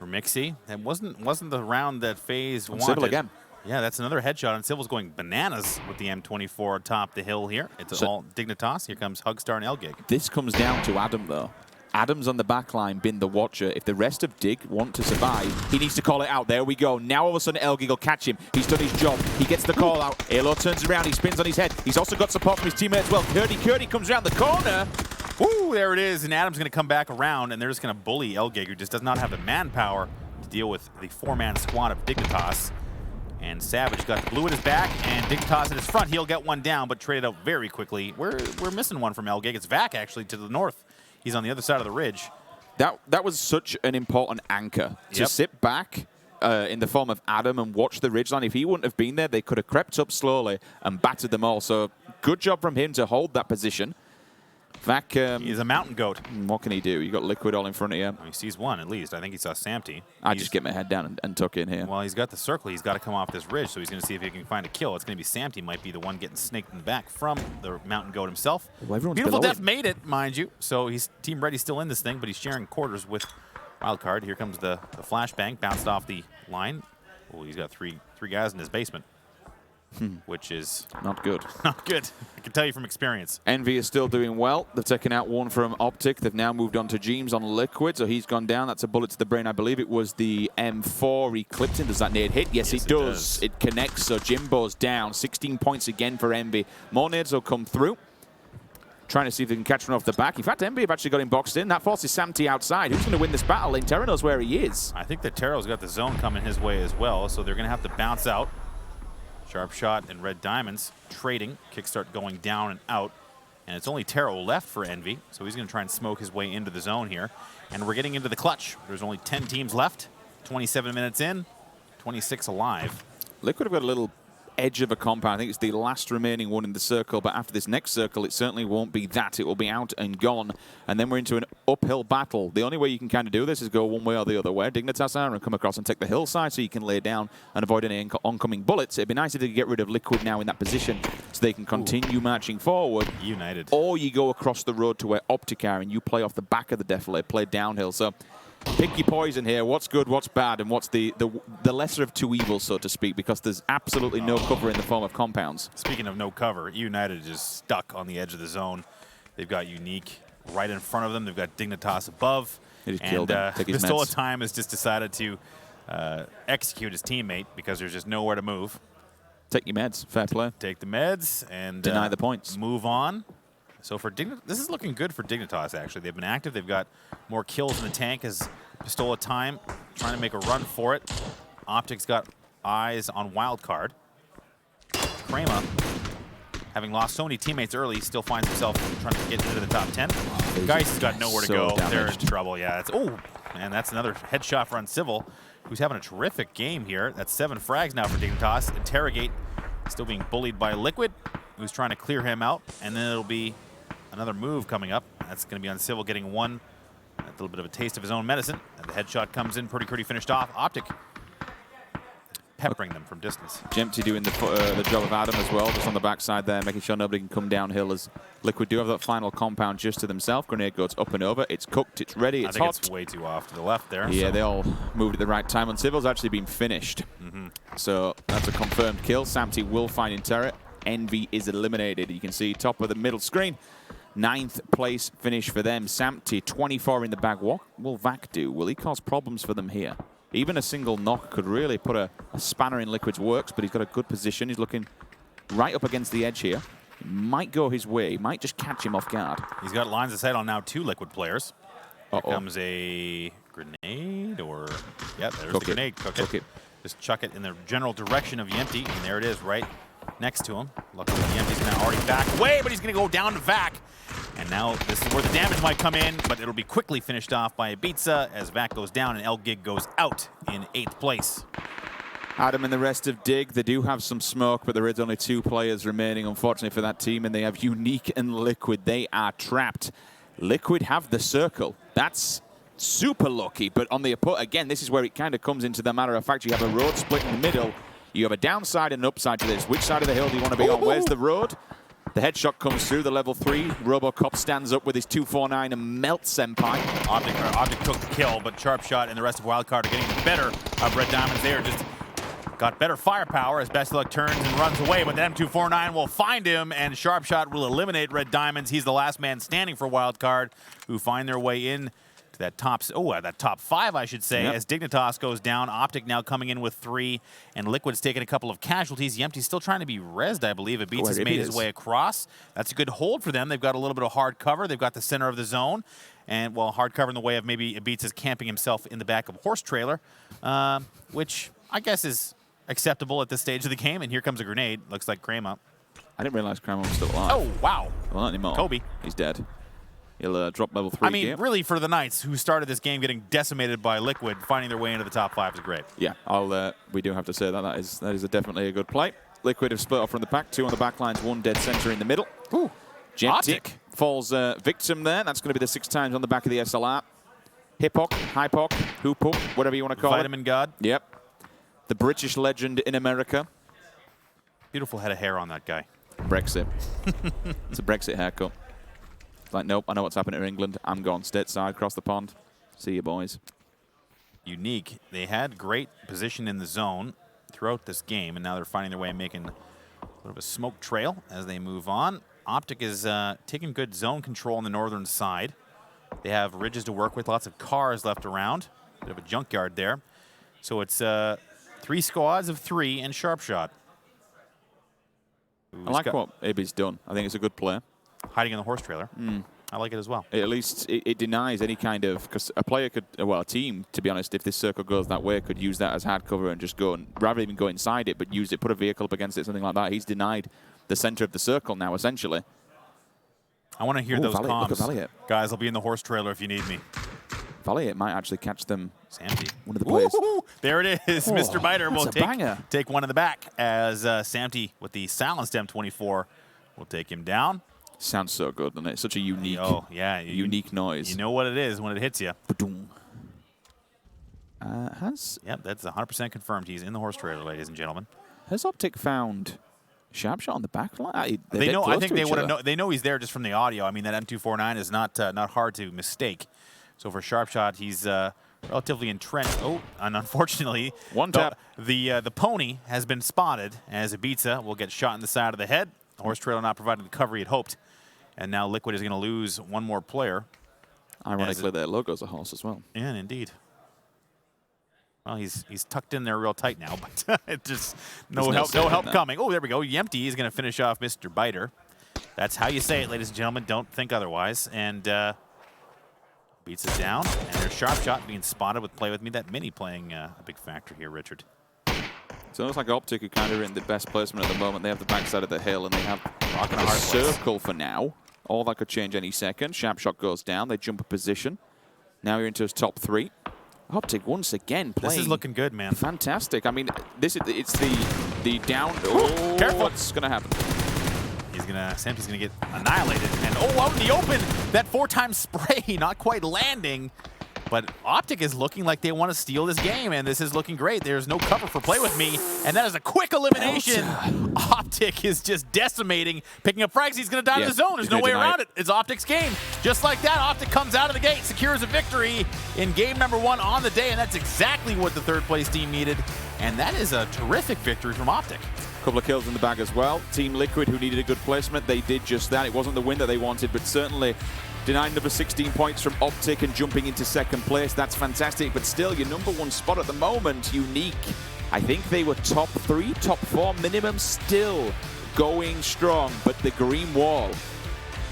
for Mixie. That wasn't the round that FaZe wanted. Civil again. Yeah, that's another headshot, and Civil's going bananas with the M24 atop the hill here. It's all Dignitas. Here comes Hugstar and Elgig. This comes down to Adam, though. Adam's on the back line, been the watcher. If the rest of Dig want to survive, he needs to call it out. There we go. Now all of a sudden Elgig will catch him. He's done his job. He gets the call out. Alo turns around. He spins on his head. He's also got support from his teammate as well. Curdy comes around the corner. Ooh, there it is. And Adam's going to come back around, and they're just going to bully Elgig, who just does not have the manpower to deal with the 4-man squad of Dignitas. And Savage got the blue at his back, and Dignitas at his front. He'll get one down, but traded out very quickly. We're missing one from Elgig. It's Vac, actually, to the north. He's on the other side of the ridge. That was such an important anchor to sit back in the form of Adam and watch the ridgeline. If he wouldn't have been there, they could have crept up slowly and battered them all. So good job from him to hold that position. Vac, he's a mountain goat. What can he do? You got Liquid all in front of you. He sees one at least. I think he saw Samty. I just get my head down and tuck in here. Well, he's got the circle. He's got to come off this ridge, so he's going to see if he can find a kill. It's going to be Samty. Might be the one getting snaked in the back from the mountain goat himself. Well, Beautiful Death made it, mind you. So he's Team Ready still in this thing, but he's sharing quarters with Wildcard. Here comes the flashbang, bounced off the line. Oh, he's got three guys in his basement. Which is not good. Not good. I can tell you from experience. Envy is still doing well. They've taken out one from Optic. They've now moved on to James on Liquid, so he's gone down. That's a bullet to the brain. I believe it was the M4 he clipped in. Does that nade hit? Yes, it does. It connects, so Jimbo's down. 16 points again for Envy. More nades will come through. Trying to see if they can catch one off the back. In fact, Envy have actually got him boxed in. That forces Samty outside. Who's going to win this battle? Terra knows where he is. I think that Terra's got the zone coming his way as well, so they're going to have to bounce out. Sharp Shot and Red Diamonds trading. Kickstart going down and out. And it's only Taro left for Envy, so he's going to try and smoke his way into the zone here. And we're getting into the clutch. There's only 10 teams left. 27 minutes in, 26 alive. Liquid have got a little edge of a compound. I think it's the last remaining one in the circle, but after this next circle, it certainly won't be that. It will be out and gone, and then we're into an uphill battle. The only way you can kind of do this is go one way or the other way. Dignitas are and come across and take the hillside so you can lay down and avoid any oncoming bullets. It'd be nice if they could get rid of Liquid now in that position so they can continue marching forward. United. Or you go across the road to where Optic are and you play off the back of the defilade, play downhill. So pick your poison here. What's good, what's bad, and what's the lesser of two evils, so to speak, because there's absolutely no cover in the form of compounds. Speaking of no cover, United is just stuck on the edge of the zone. They've got Unique right in front of them. They've got Dignitas above. They just killed him. Pistola Time has just decided to execute his teammate because there's just nowhere to move. Take your meds. Fair play. Take the meds and deny the points. Move on. So for this is looking good for Dignitas, actually. They've been active. They've got more kills in the tank as Pistola Time trying to make a run for it. Optic's got eyes on Wildcard. Crema, having lost so many teammates early, still finds himself trying to get into the top 10. Geist has got nowhere to go. Damaged. They're in trouble. Yeah. And that's another headshot for Uncivil, who's having a terrific game here. That's 7 frags now for Dignitas. Interrogate still being bullied by Liquid, who's trying to clear him out. And then it'll be another move coming up. That's going to be Uncivil getting one. A little bit of a taste of his own medicine. And the headshot comes in pretty finished off. Optic peppering them from distance. Jempty doing the job of Adam as well, just on the backside there, making sure nobody can come downhill as Liquid do have that final compound just to themselves. Grenade goes up and over. It's cooked. It's ready. It's hot. I think it's way too off to the left there. Yeah, they all moved at the right time. Uncivil's actually been finished. So that's a confirmed kill. Samty will find Interra. Envy is eliminated. You can see top of the middle screen. 9th place finish for them. Samty, 24 in the bag. What will Vac do? Will he cause problems for them here? Even a single knock could really put a spanner in Liquid's works, but he's got a good position. He's looking right up against the edge here. He might go his way. He might just catch him off guard. He's got lines of sight on now 2 Liquid players. Here comes a grenade, or... Yeah, there's the grenade. Cook it. Just chuck it in the general direction of Yempty, and there it is, right next to him. Luckily, Yempty's going to already back away, but he's going to go down to Vac. And now this is where the damage might come in, but it'll be quickly finished off by Ibiza as Vac goes down and Elgig goes out in 8th place. Adam and the rest of Dig, they do have some smoke, but there is only 2 players remaining, unfortunately, for that team, and they have Unique and Liquid. They are trapped. Liquid have the circle. That's super lucky, but on the again, this is where it kind of comes into the matter of fact. You have a road split in the middle. You have a downside and an upside to this. Which side of the hill do you want to be on? Where's the road? The headshot comes through, the level 3. Robocop stands up with his 249 and melts Senpai. Optic took the kill, but Sharp Shot and the rest of Wildcard are getting the better of Red Diamonds. They are just got better firepower as Best Luck turns and runs away, but the M249 will find him, and Sharp Shot will eliminate Red Diamonds. He's the last man standing for Wildcard, who find their way in to that top 5, I should say, as Dignitas goes down. Optic now coming in with 3, and Liquid's taking a couple of casualties. Yempty's still trying to be rezzed, I believe. Ibiza's made his way across. That's a good hold for them. They've got a little bit of hard cover. They've got the center of the zone, and, well, hard cover in the way of maybe Ibiza's camping himself in the back of a horse trailer, which I guess is acceptable at this stage of the game. And here comes a grenade. Looks like Crema. I didn't realize Crema was still alive. Oh, wow. Well, not anymore. Kobe. He's dead. He'll drop level 3 I mean, gear. really, for the Knights, who started this game getting decimated by Liquid, finding their way into the top 5 is great. Yeah, we do have to say that is definitely a good play. Liquid have split off from the pack, 2 on the back lines, 1 dead center in the middle. Ooh. Gentic falls victim there. That's going to be the 6 times on the back of the SLR. Hip-Hock, Hype-Hock, Hoop-Hook, whatever you want to call Vitamin it. God. Yep. The British legend in America. Beautiful head of hair on that guy. Brexit. It's a Brexit haircut. It's like, nope, I know what's happening in England. I'm going stateside, across the pond. See you, boys. Unique. They had great position in the zone throughout this game, and now they're finding their way and making a bit of a smoke trail as they move on. Optic is taking good zone control on the northern side. They have ridges to work with, lots of cars left around. Bit of a junkyard there. So it's 3 squads of 3 and Sharpshot. I like what AB's done. I think it's a good play. Hiding in the horse trailer. I like it as well. At least it denies any kind of, because a player could, well, a team, to be honest, if this circle goes that way, could use that as hard cover and just go, and rather even go inside it, but use it, put a vehicle up against it, something like that. He's denied the center of the circle now, essentially. I want to hear those comms. Look at Valiant. Guys, I'll be in the horse trailer if you need me. Valiant might actually catch them. Samty. One of the players. There it is. Mr. Biter will take one in the back as Samty with the silenced M24 will take him down. Sounds so good, doesn't it? Such a unique, unique noise. You know what it is when it hits you. Yep, that's 100% confirmed. He's in the horse trailer, ladies and gentlemen. Has Optic found Sharpshot on the back line? They know. I think they want to know. They know he's there just from the audio. I mean, that M249 is not hard to mistake. So for Sharpshot, he's relatively entrenched. Oh, and unfortunately, one tap. The pony has been spotted as Ibiza will get shot in the side of the head. The horse trailer not providing the cover he had hoped, and now Liquid is going to lose one more player. Ironically, their logo's a horse as well. Yeah, indeed. Well, he's tucked in there real tight now, but it just no help coming. Oh, there we go. Yempty is going to finish off Mr. Biter. That's how you say it, ladies and gentlemen. Don't think otherwise. And beats it down. And there's Sharpshot being spotted with Play With Me. That mini playing a big factor here, Richard. It's almost like Optic are kind of in the best placement at the moment. They have the backside of the hill, and they have Rocking a circle for now. All that could change any second. Sharpshot goes down. They jump a position. Now you're into his top 3. Optic once again playing. This is looking good, man. Fantastic. I mean, it's the down. Oh, careful. What's going to happen? Samty's gonna get annihilated. And out in the open, that 4-time spray not quite landing. But Optic is looking like they want to steal this game, and this is looking great. There's no cover for Play With Me, and that is a quick elimination. Optic is just decimating, picking up frags. He's going to die in the zone. There's no way around it. It's Optic's game. Just like that, Optic comes out of the gate, secures a victory in game number 1 on the day, and that's exactly what the third-place team needed. And that is a terrific victory from Optic. Couple of kills in the bag as well. Team Liquid, who needed a good placement, they did just that. It wasn't the win that they wanted, but certainly denying another 16 points from Optic and jumping into second place. That's fantastic, but still your number 1 spot at the moment, Unique. I think they were top 3, top 4 minimum, still going strong, but the Green Wall.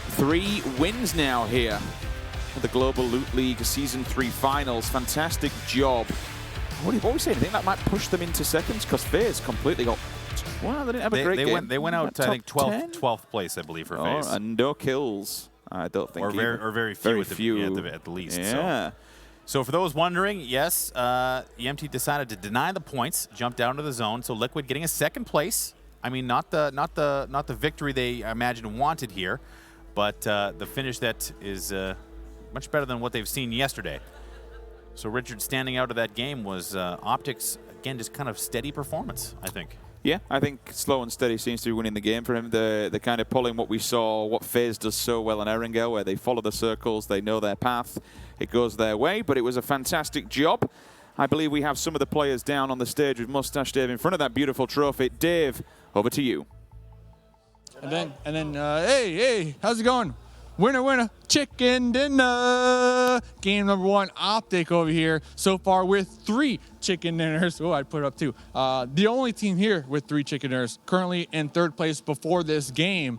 3 wins now here at the Global Loot League Season 3 Finals. Fantastic job. What do you say? I think that might push them into seconds because FaZe completely got. Well, they didn't have a great game. They went out, I think, 12th place, I believe, for FaZe. And no kills. I don't think. Or very few, at the least. Yeah. So for those wondering, yes, EMT decided to deny the points, jump down to the zone. So Liquid getting a second place. I mean, not the victory they imagine wanted here, but the finish that is much better than what they've seen yesterday. So Richard, standing out of that game was Optic's, again, just kind of steady performance, I think. Yeah, I think slow and steady seems to be winning the game for him. The kind of pulling what we saw, what FaZe does so well in Erangel, where they follow the circles, they know their path, it goes their way, but it was a fantastic job. I believe we have some of the players down on the stage with Mustache Dave in front of that beautiful trophy. Dave, over to you. And then, hey, how's it going? Winner, chicken dinner. Game number 1, Optic over here. So far with 3 chicken dinners. Oh, I'd put it up 2. The only team here with 3 chicken dinners. Currently in 3rd place before this game.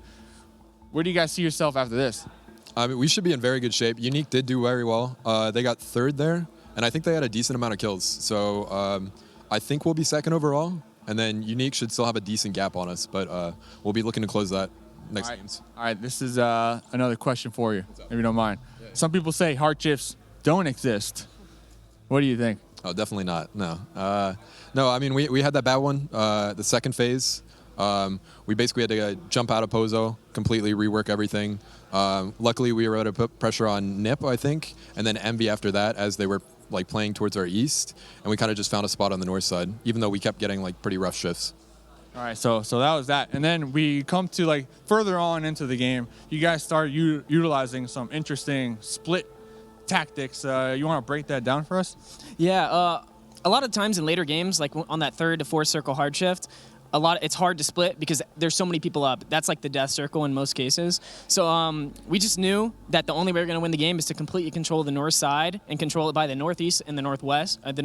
Where do you guys see yourself after this? I mean, we should be in very good shape. Unique did do very well. They got 3rd there, and I think they had a decent amount of kills. So I think we'll be 2nd overall. And then Unique should still have a decent gap on us, but we'll be looking to close that next games. All right, this is another question for you, if you don't mind. Some people say hard shifts don't exist. What do you think? Oh, definitely not. No. No, I mean, we had that bad one, the second phase. We basically had to jump out of Pozo, completely rework everything. Luckily, we were able to put pressure on Nip, I think, and then Envy after that as they were like playing towards our east, and we kind of just found a spot on the north side, even though we kept getting like pretty rough shifts. All right, so that was that. And then we come to like further on into the game, you guys started utilizing some interesting split tactics. You want to break that down for us? Yeah, a lot of times in later games, like on that 3rd to 4th circle hard shift, it's hard to split because there's so many people up. That's like the death circle in most cases. So we just knew that the only way we're going to win the game is to completely control the north side and control it by the northeast and the northwest, and the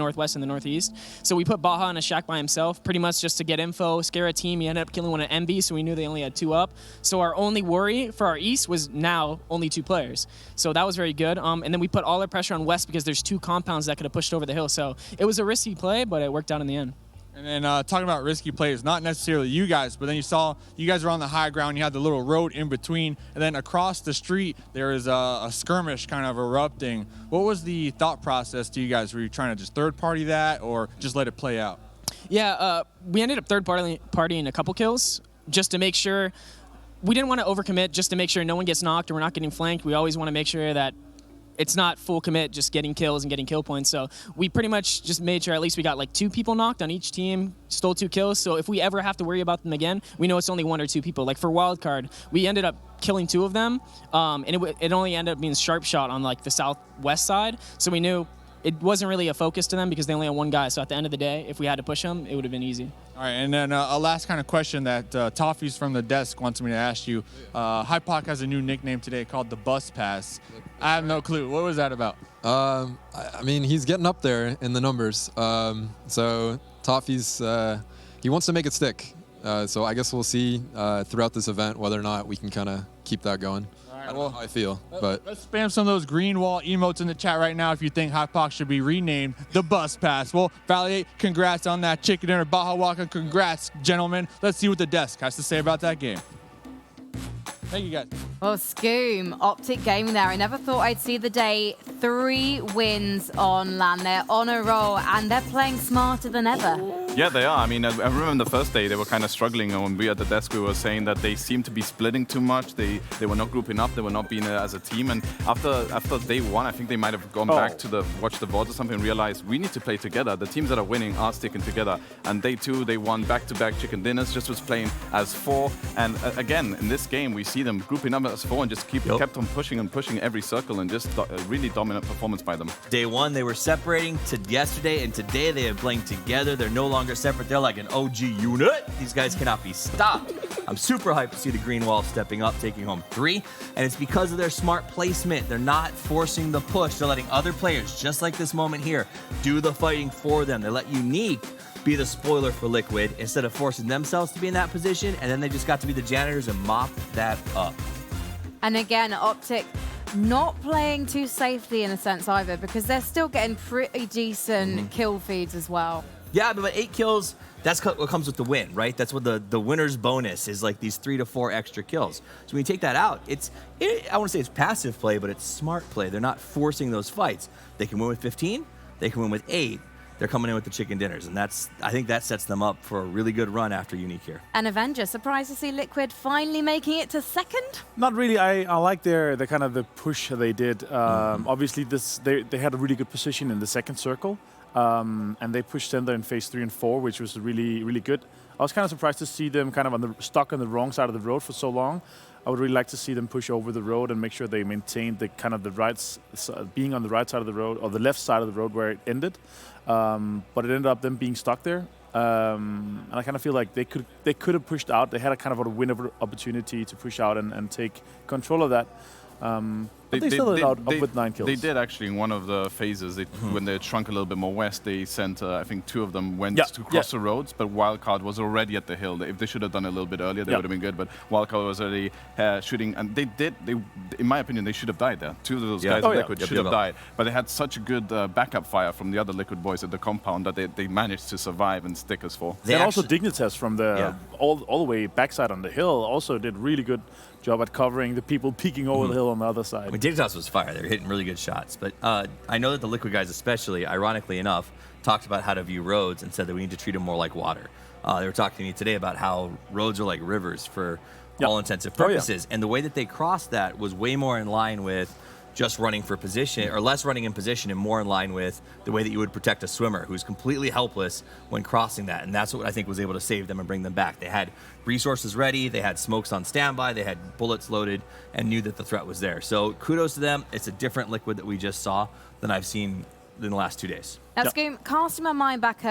northeast. So we put Baja in a shack by himself, pretty much just to get info, scare a team. He ended up killing one at MB, so we knew they only had 2 up. So our only worry for our east was now only 2 players. So that was very good. And then we put all our pressure on west because there's 2 compounds that could have pushed over the hill. So it was a risky play, but it worked out in the end. And then talking about risky plays, not necessarily you guys, but then you saw you guys were on the high ground. You had the little road in between, and then across the street there is a skirmish kind of erupting. What was the thought process to you guys? Were you trying to just third party that, or just let it play out? Yeah, we ended up third partying a couple kills just to make sure. We didn't want to overcommit, just to make sure no one gets knocked or we're not getting flanked. We always want to make sure that it's not full commit, just getting kills and getting kill points. So we pretty much just made sure at least we got like 2 people knocked on each team, stole 2 kills. So if we ever have to worry about them again, we know it's only 1 or 2 people. Like for wildcard, we ended up killing 2 of them, and it only ended up being sharp shot on like the southwest side. So we knew it wasn't really a focus to them because they only had 1 guy. So at the end of the day, if we had to push them, it would have been easy. All right, and then a last kind of question that Toffees from the desk wants me to ask you. Hypoc has a new nickname today called the Bus Pass. I have no clue. What was that about? I mean, he's getting up there in the numbers. So Toffee's, he wants to make it stick. So I guess we'll see throughout this event whether or not we can kind of keep that going. I don't know how I feel, but let's spam some of those green wall emotes in the chat right now if you think Hypoc should be renamed the Bus Pass. Well, Valiate, congrats on that chicken dinner. Baja Waka, congrats, gentlemen. Let's see what the desk has to say about that game. Thank you, guys. Well, Scoom, Optic Gaming there. I never thought I'd see the day. 3 wins on LAN. They're on a roll, and they're playing smarter than ever. Yeah, they are. I mean, I remember the first day they were kind of struggling, and when we at the desk we were saying that they seemed to be splitting too much. They were not grouping up. They were not being as a team. And after day 1, I think they might have gone back to watch the VODs or something and realized we need to play together. The teams that are winning are sticking together. And day 2, they won back-to-back chicken dinners. Just was playing as 4. And again, in this game, we see them grouping up as 4 and just kept on pushing and pushing every circle, and just a really dominant performance by them. Day 1, they were separating to yesterday, and today they are playing together. They're no longer separate. They're like an OG unit. These guys cannot be stopped. I'm super hyped to see the green wall stepping up, taking home 3, and it's because of their smart placement. They're not forcing the push. They're letting other players, just like this moment here, do the fighting for them. They let Unique be the spoiler for Liquid instead of forcing themselves to be in that position, and then they just got to be the janitors and mop that up. And again, Optic not playing too safely in a sense either, because they're still getting pretty decent kill feeds as well. Yeah, but 8 kills, that's what comes with the win, right? That's what the winner's bonus is, like these 3 to 4 extra kills. So when you take that out, I want to say it's passive play, but it's smart play. They're not forcing those fights. They can win with 15, they can win with 8. They're coming in with the chicken dinners, and I think that sets them up for a really good run after Unique here. And Avenger, surprised to see Liquid finally making it to 2nd? Not really. I like the kind of the push they did. Obviously, they had a really good position in the 2nd circle, and they pushed Center in phase 3 and 4, which was really, really good. I was kind of surprised to see them kind of stuck on the wrong side of the road for so long. I would really like to see them push over the road and make sure they maintain the kind of being on the right side of the road or the left side of the road where it ended. But it ended up them being stuck there. And I kind of feel like they could have pushed out. They had a kind of a win opportunity to push out and take control of that. But they still ended up with 9 kills. They did actually in one of the phases. When they shrunk a little bit more west, they sent, I think 2 of them went to cross the roads, but Wildcard was already at the hill. If they should have done it a little bit earlier, they would have been good, but Wildcard was already shooting, and they, in my opinion, they should have died there. 2 of those guys at Liquid should have died, but they had such a good backup fire from the other Liquid boys at the compound that they managed to survive and stick us 4. And also Dignitas from the all the way backside on the hill also did really good job at covering the people peeking over the hill on the other side. I mean, Dignitas was fire. They were hitting really good shots. But I know that the Liquid guys especially, ironically enough, talked about how to view roads and said that we need to treat them more like water. They were talking to me today about how roads are like rivers for all intensive purposes. And the way that they crossed that was way more in line with just running for position, or less running in position, and more in line with the way that you would protect a swimmer who's completely helpless when crossing that. And that's what I think was able to save them and bring them back. They had resources ready, they had smokes on standby, they had bullets loaded, and knew that the threat was there. So kudos to them. It's a different Liquid that we just saw than I've seen in the last 2 days. That's good. Casting my mind back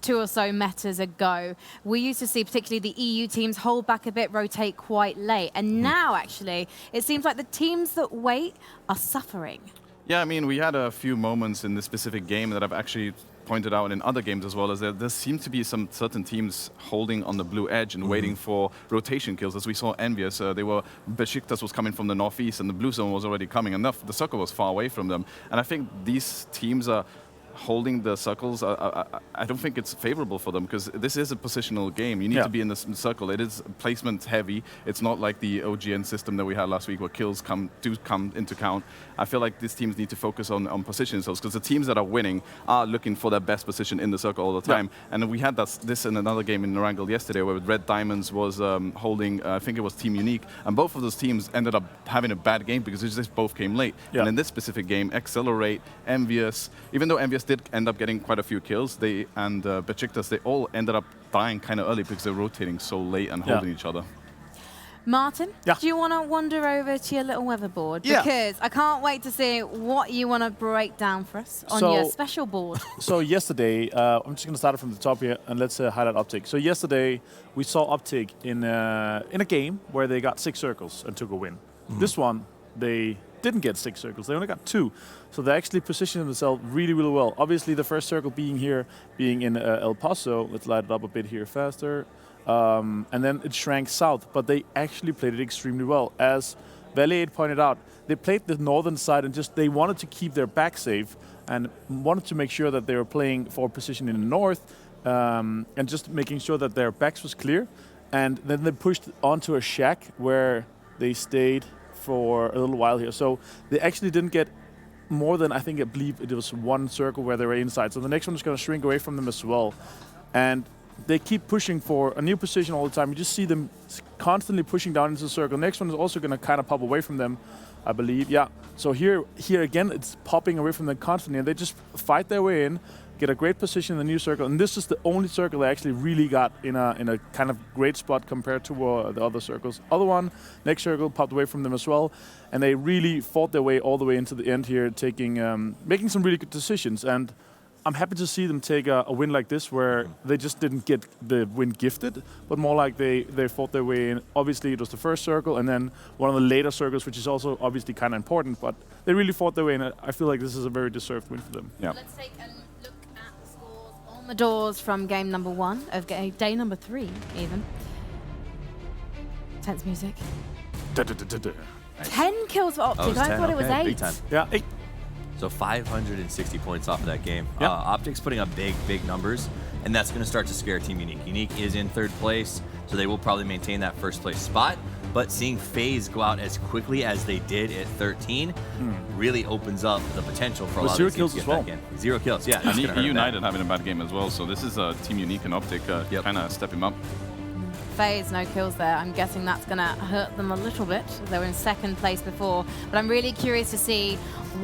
2 or so metas ago, we used to see particularly the EU teams hold back a bit, rotate quite late. And now, actually, it seems like the teams that wait are suffering. Yeah, I mean, we had a few moments in this specific game that I've actually pointed out in other games as well, as there seems to be some certain teams holding on the blue edge and waiting for rotation kills. As we saw Envious, Besiktas was coming from the northeast and the blue zone was already coming, and the circle was far away from them. And I think these teams are holding the circles. I don't think it's favorable for them, because this is a positional game. You need to be in the circle. It is placement heavy. It's not like the OGN system that we had last week where kills do come into count. I feel like these teams need to focus on positioning themselves, because the teams that are winning are looking for their best position in the circle all the time. And we had this in another game in Narangal yesterday where Red Diamonds was holding, I think it was Team Unique, and both of those teams ended up having a bad game because they just both came late. And in this specific game, Accelerate, Envious, even though Envious did end up getting quite a few kills, Besiktas, they all ended up dying kind of early because they're rotating so late and holding each other. Martin, do you want to wander over to your little weather board? Because I can't wait to see what you want to break down for us on your special board. So yesterday, I'm just going to start it from the top here, and let's highlight Optic. So yesterday, we saw Optic in a game where they got 6 circles and took a win. This one, they didn't get 6 circles. They only got 2. So they actually positioned themselves really, really well. Obviously, the first circle being in El Paso. Let's light it up a bit here faster. And then it shrank south, but they actually played it extremely well. As Valley8 pointed out, they played the northern side and they wanted to keep their back safe and wanted to make sure that they were playing for position in the north and just making sure that their backs was clear. And then they pushed onto a shack where they stayed for a little while here. So they actually didn't get more than, I believe it was 1 circle where they were inside. So the next one is going to shrink away from them as well. And they keep pushing for a new position all the time. You just see them constantly pushing down into the circle. Next one is also going to kind of pop away from them, I believe. Yeah. So here again, it's popping away from them constantly, and they just fight their way in, get a great position in the new circle. And this is the only circle they actually really got in a kind of great spot compared to the other circles. Other one, next circle popped away from them as well, and they really fought their way all the way into the end here, making some really good decisions. And I'm happy to see them take a win like this, where they just didn't get the win gifted, but more like they fought their way in. Obviously, it was the first circle, and then one of the later circles, which is also obviously kind of important, but they really fought their way in. I feel like this is a very deserved win for them. Yeah. Let's take a look at the scores on the doors from game number 1, of day number 3, even. Tense music. 10 kills for Optic. I thought it was 8. Big time. Yeah, 8. So 560 points off of that game. Optic's putting up big numbers, and that's going to start to scare Team Unique. Unique is in 3rd place, so they will probably maintain that 1st place spot. But seeing FaZe go out as quickly as they did at 13 really opens up the potential for a lot of these teams to get back in. 0 kills, yeah. And United having a bad game as well, so this is Team Unique and Optic kind of stepping up. FaZe, no kills there. I'm guessing that's going to hurt them a little bit. They were in 2nd place before. But I'm really curious to see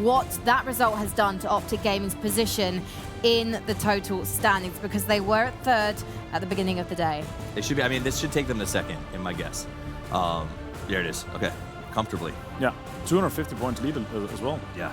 what that result has done to Optic Gaming's position in the total standings, because they were at 3rd at the beginning of the day. It should be. I mean, this should take them to 2nd, in my guess. There it is. Okay, comfortably. Yeah, 250 points lead as well. Yeah.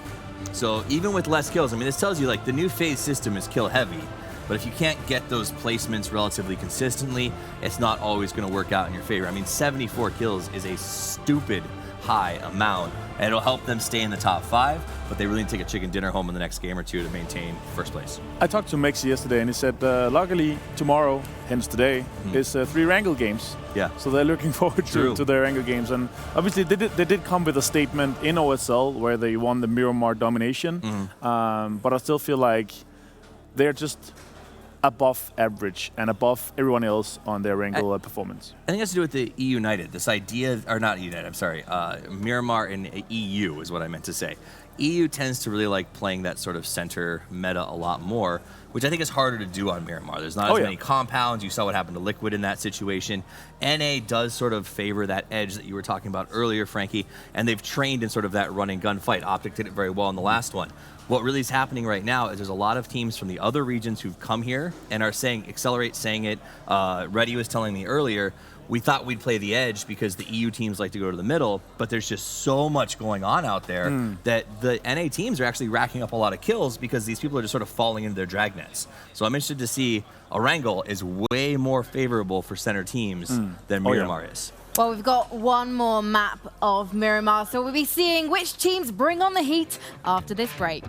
So even with less kills, I mean, this tells you like the new FaZe system is kill heavy. But if you can't get those placements relatively consistently, it's not always going to work out in your favor. I mean, 74 kills is a stupid high amount, and it'll help them stay in the top 5, but they really need to take a chicken dinner home in the next game or 2 to maintain first place. I talked to Mexi yesterday, and he said, luckily, tomorrow, hence today, is 3 Wrangle games. Yeah. So they're looking forward to their Wrangle games. And obviously, they did come with a statement in OSL where they won the Miramar domination. But I still feel like they're just above average and above everyone else on their Wrangle performance. I think it has to do with the EU United. This idea, or not United, I'm sorry, Miramar and EU is what I meant to say. EU tends to really like playing that sort of center meta a lot more, which I think is harder to do on Miramar. There's not as many compounds. You saw what happened to Liquid in that situation. NA does sort of favor that edge that you were talking about earlier, Frankie, and they've trained in sort of that run and gun fight. Optic did it very well in the last one. What really is happening right now is there's a lot of teams from the other regions who've come here and are saying, Accelerate saying it, Reddy was telling me earlier, we thought we'd play the edge because the EU teams like to go to the middle, but there's just so much going on out there that the NA teams are actually racking up a lot of kills because these people are just sort of falling into their drag nets. So I'm interested to see a Wrangle is way more favorable for center teams than Miramar is. Well, we've got one more map of Miramar, so we'll be seeing which teams bring on the heat after this break.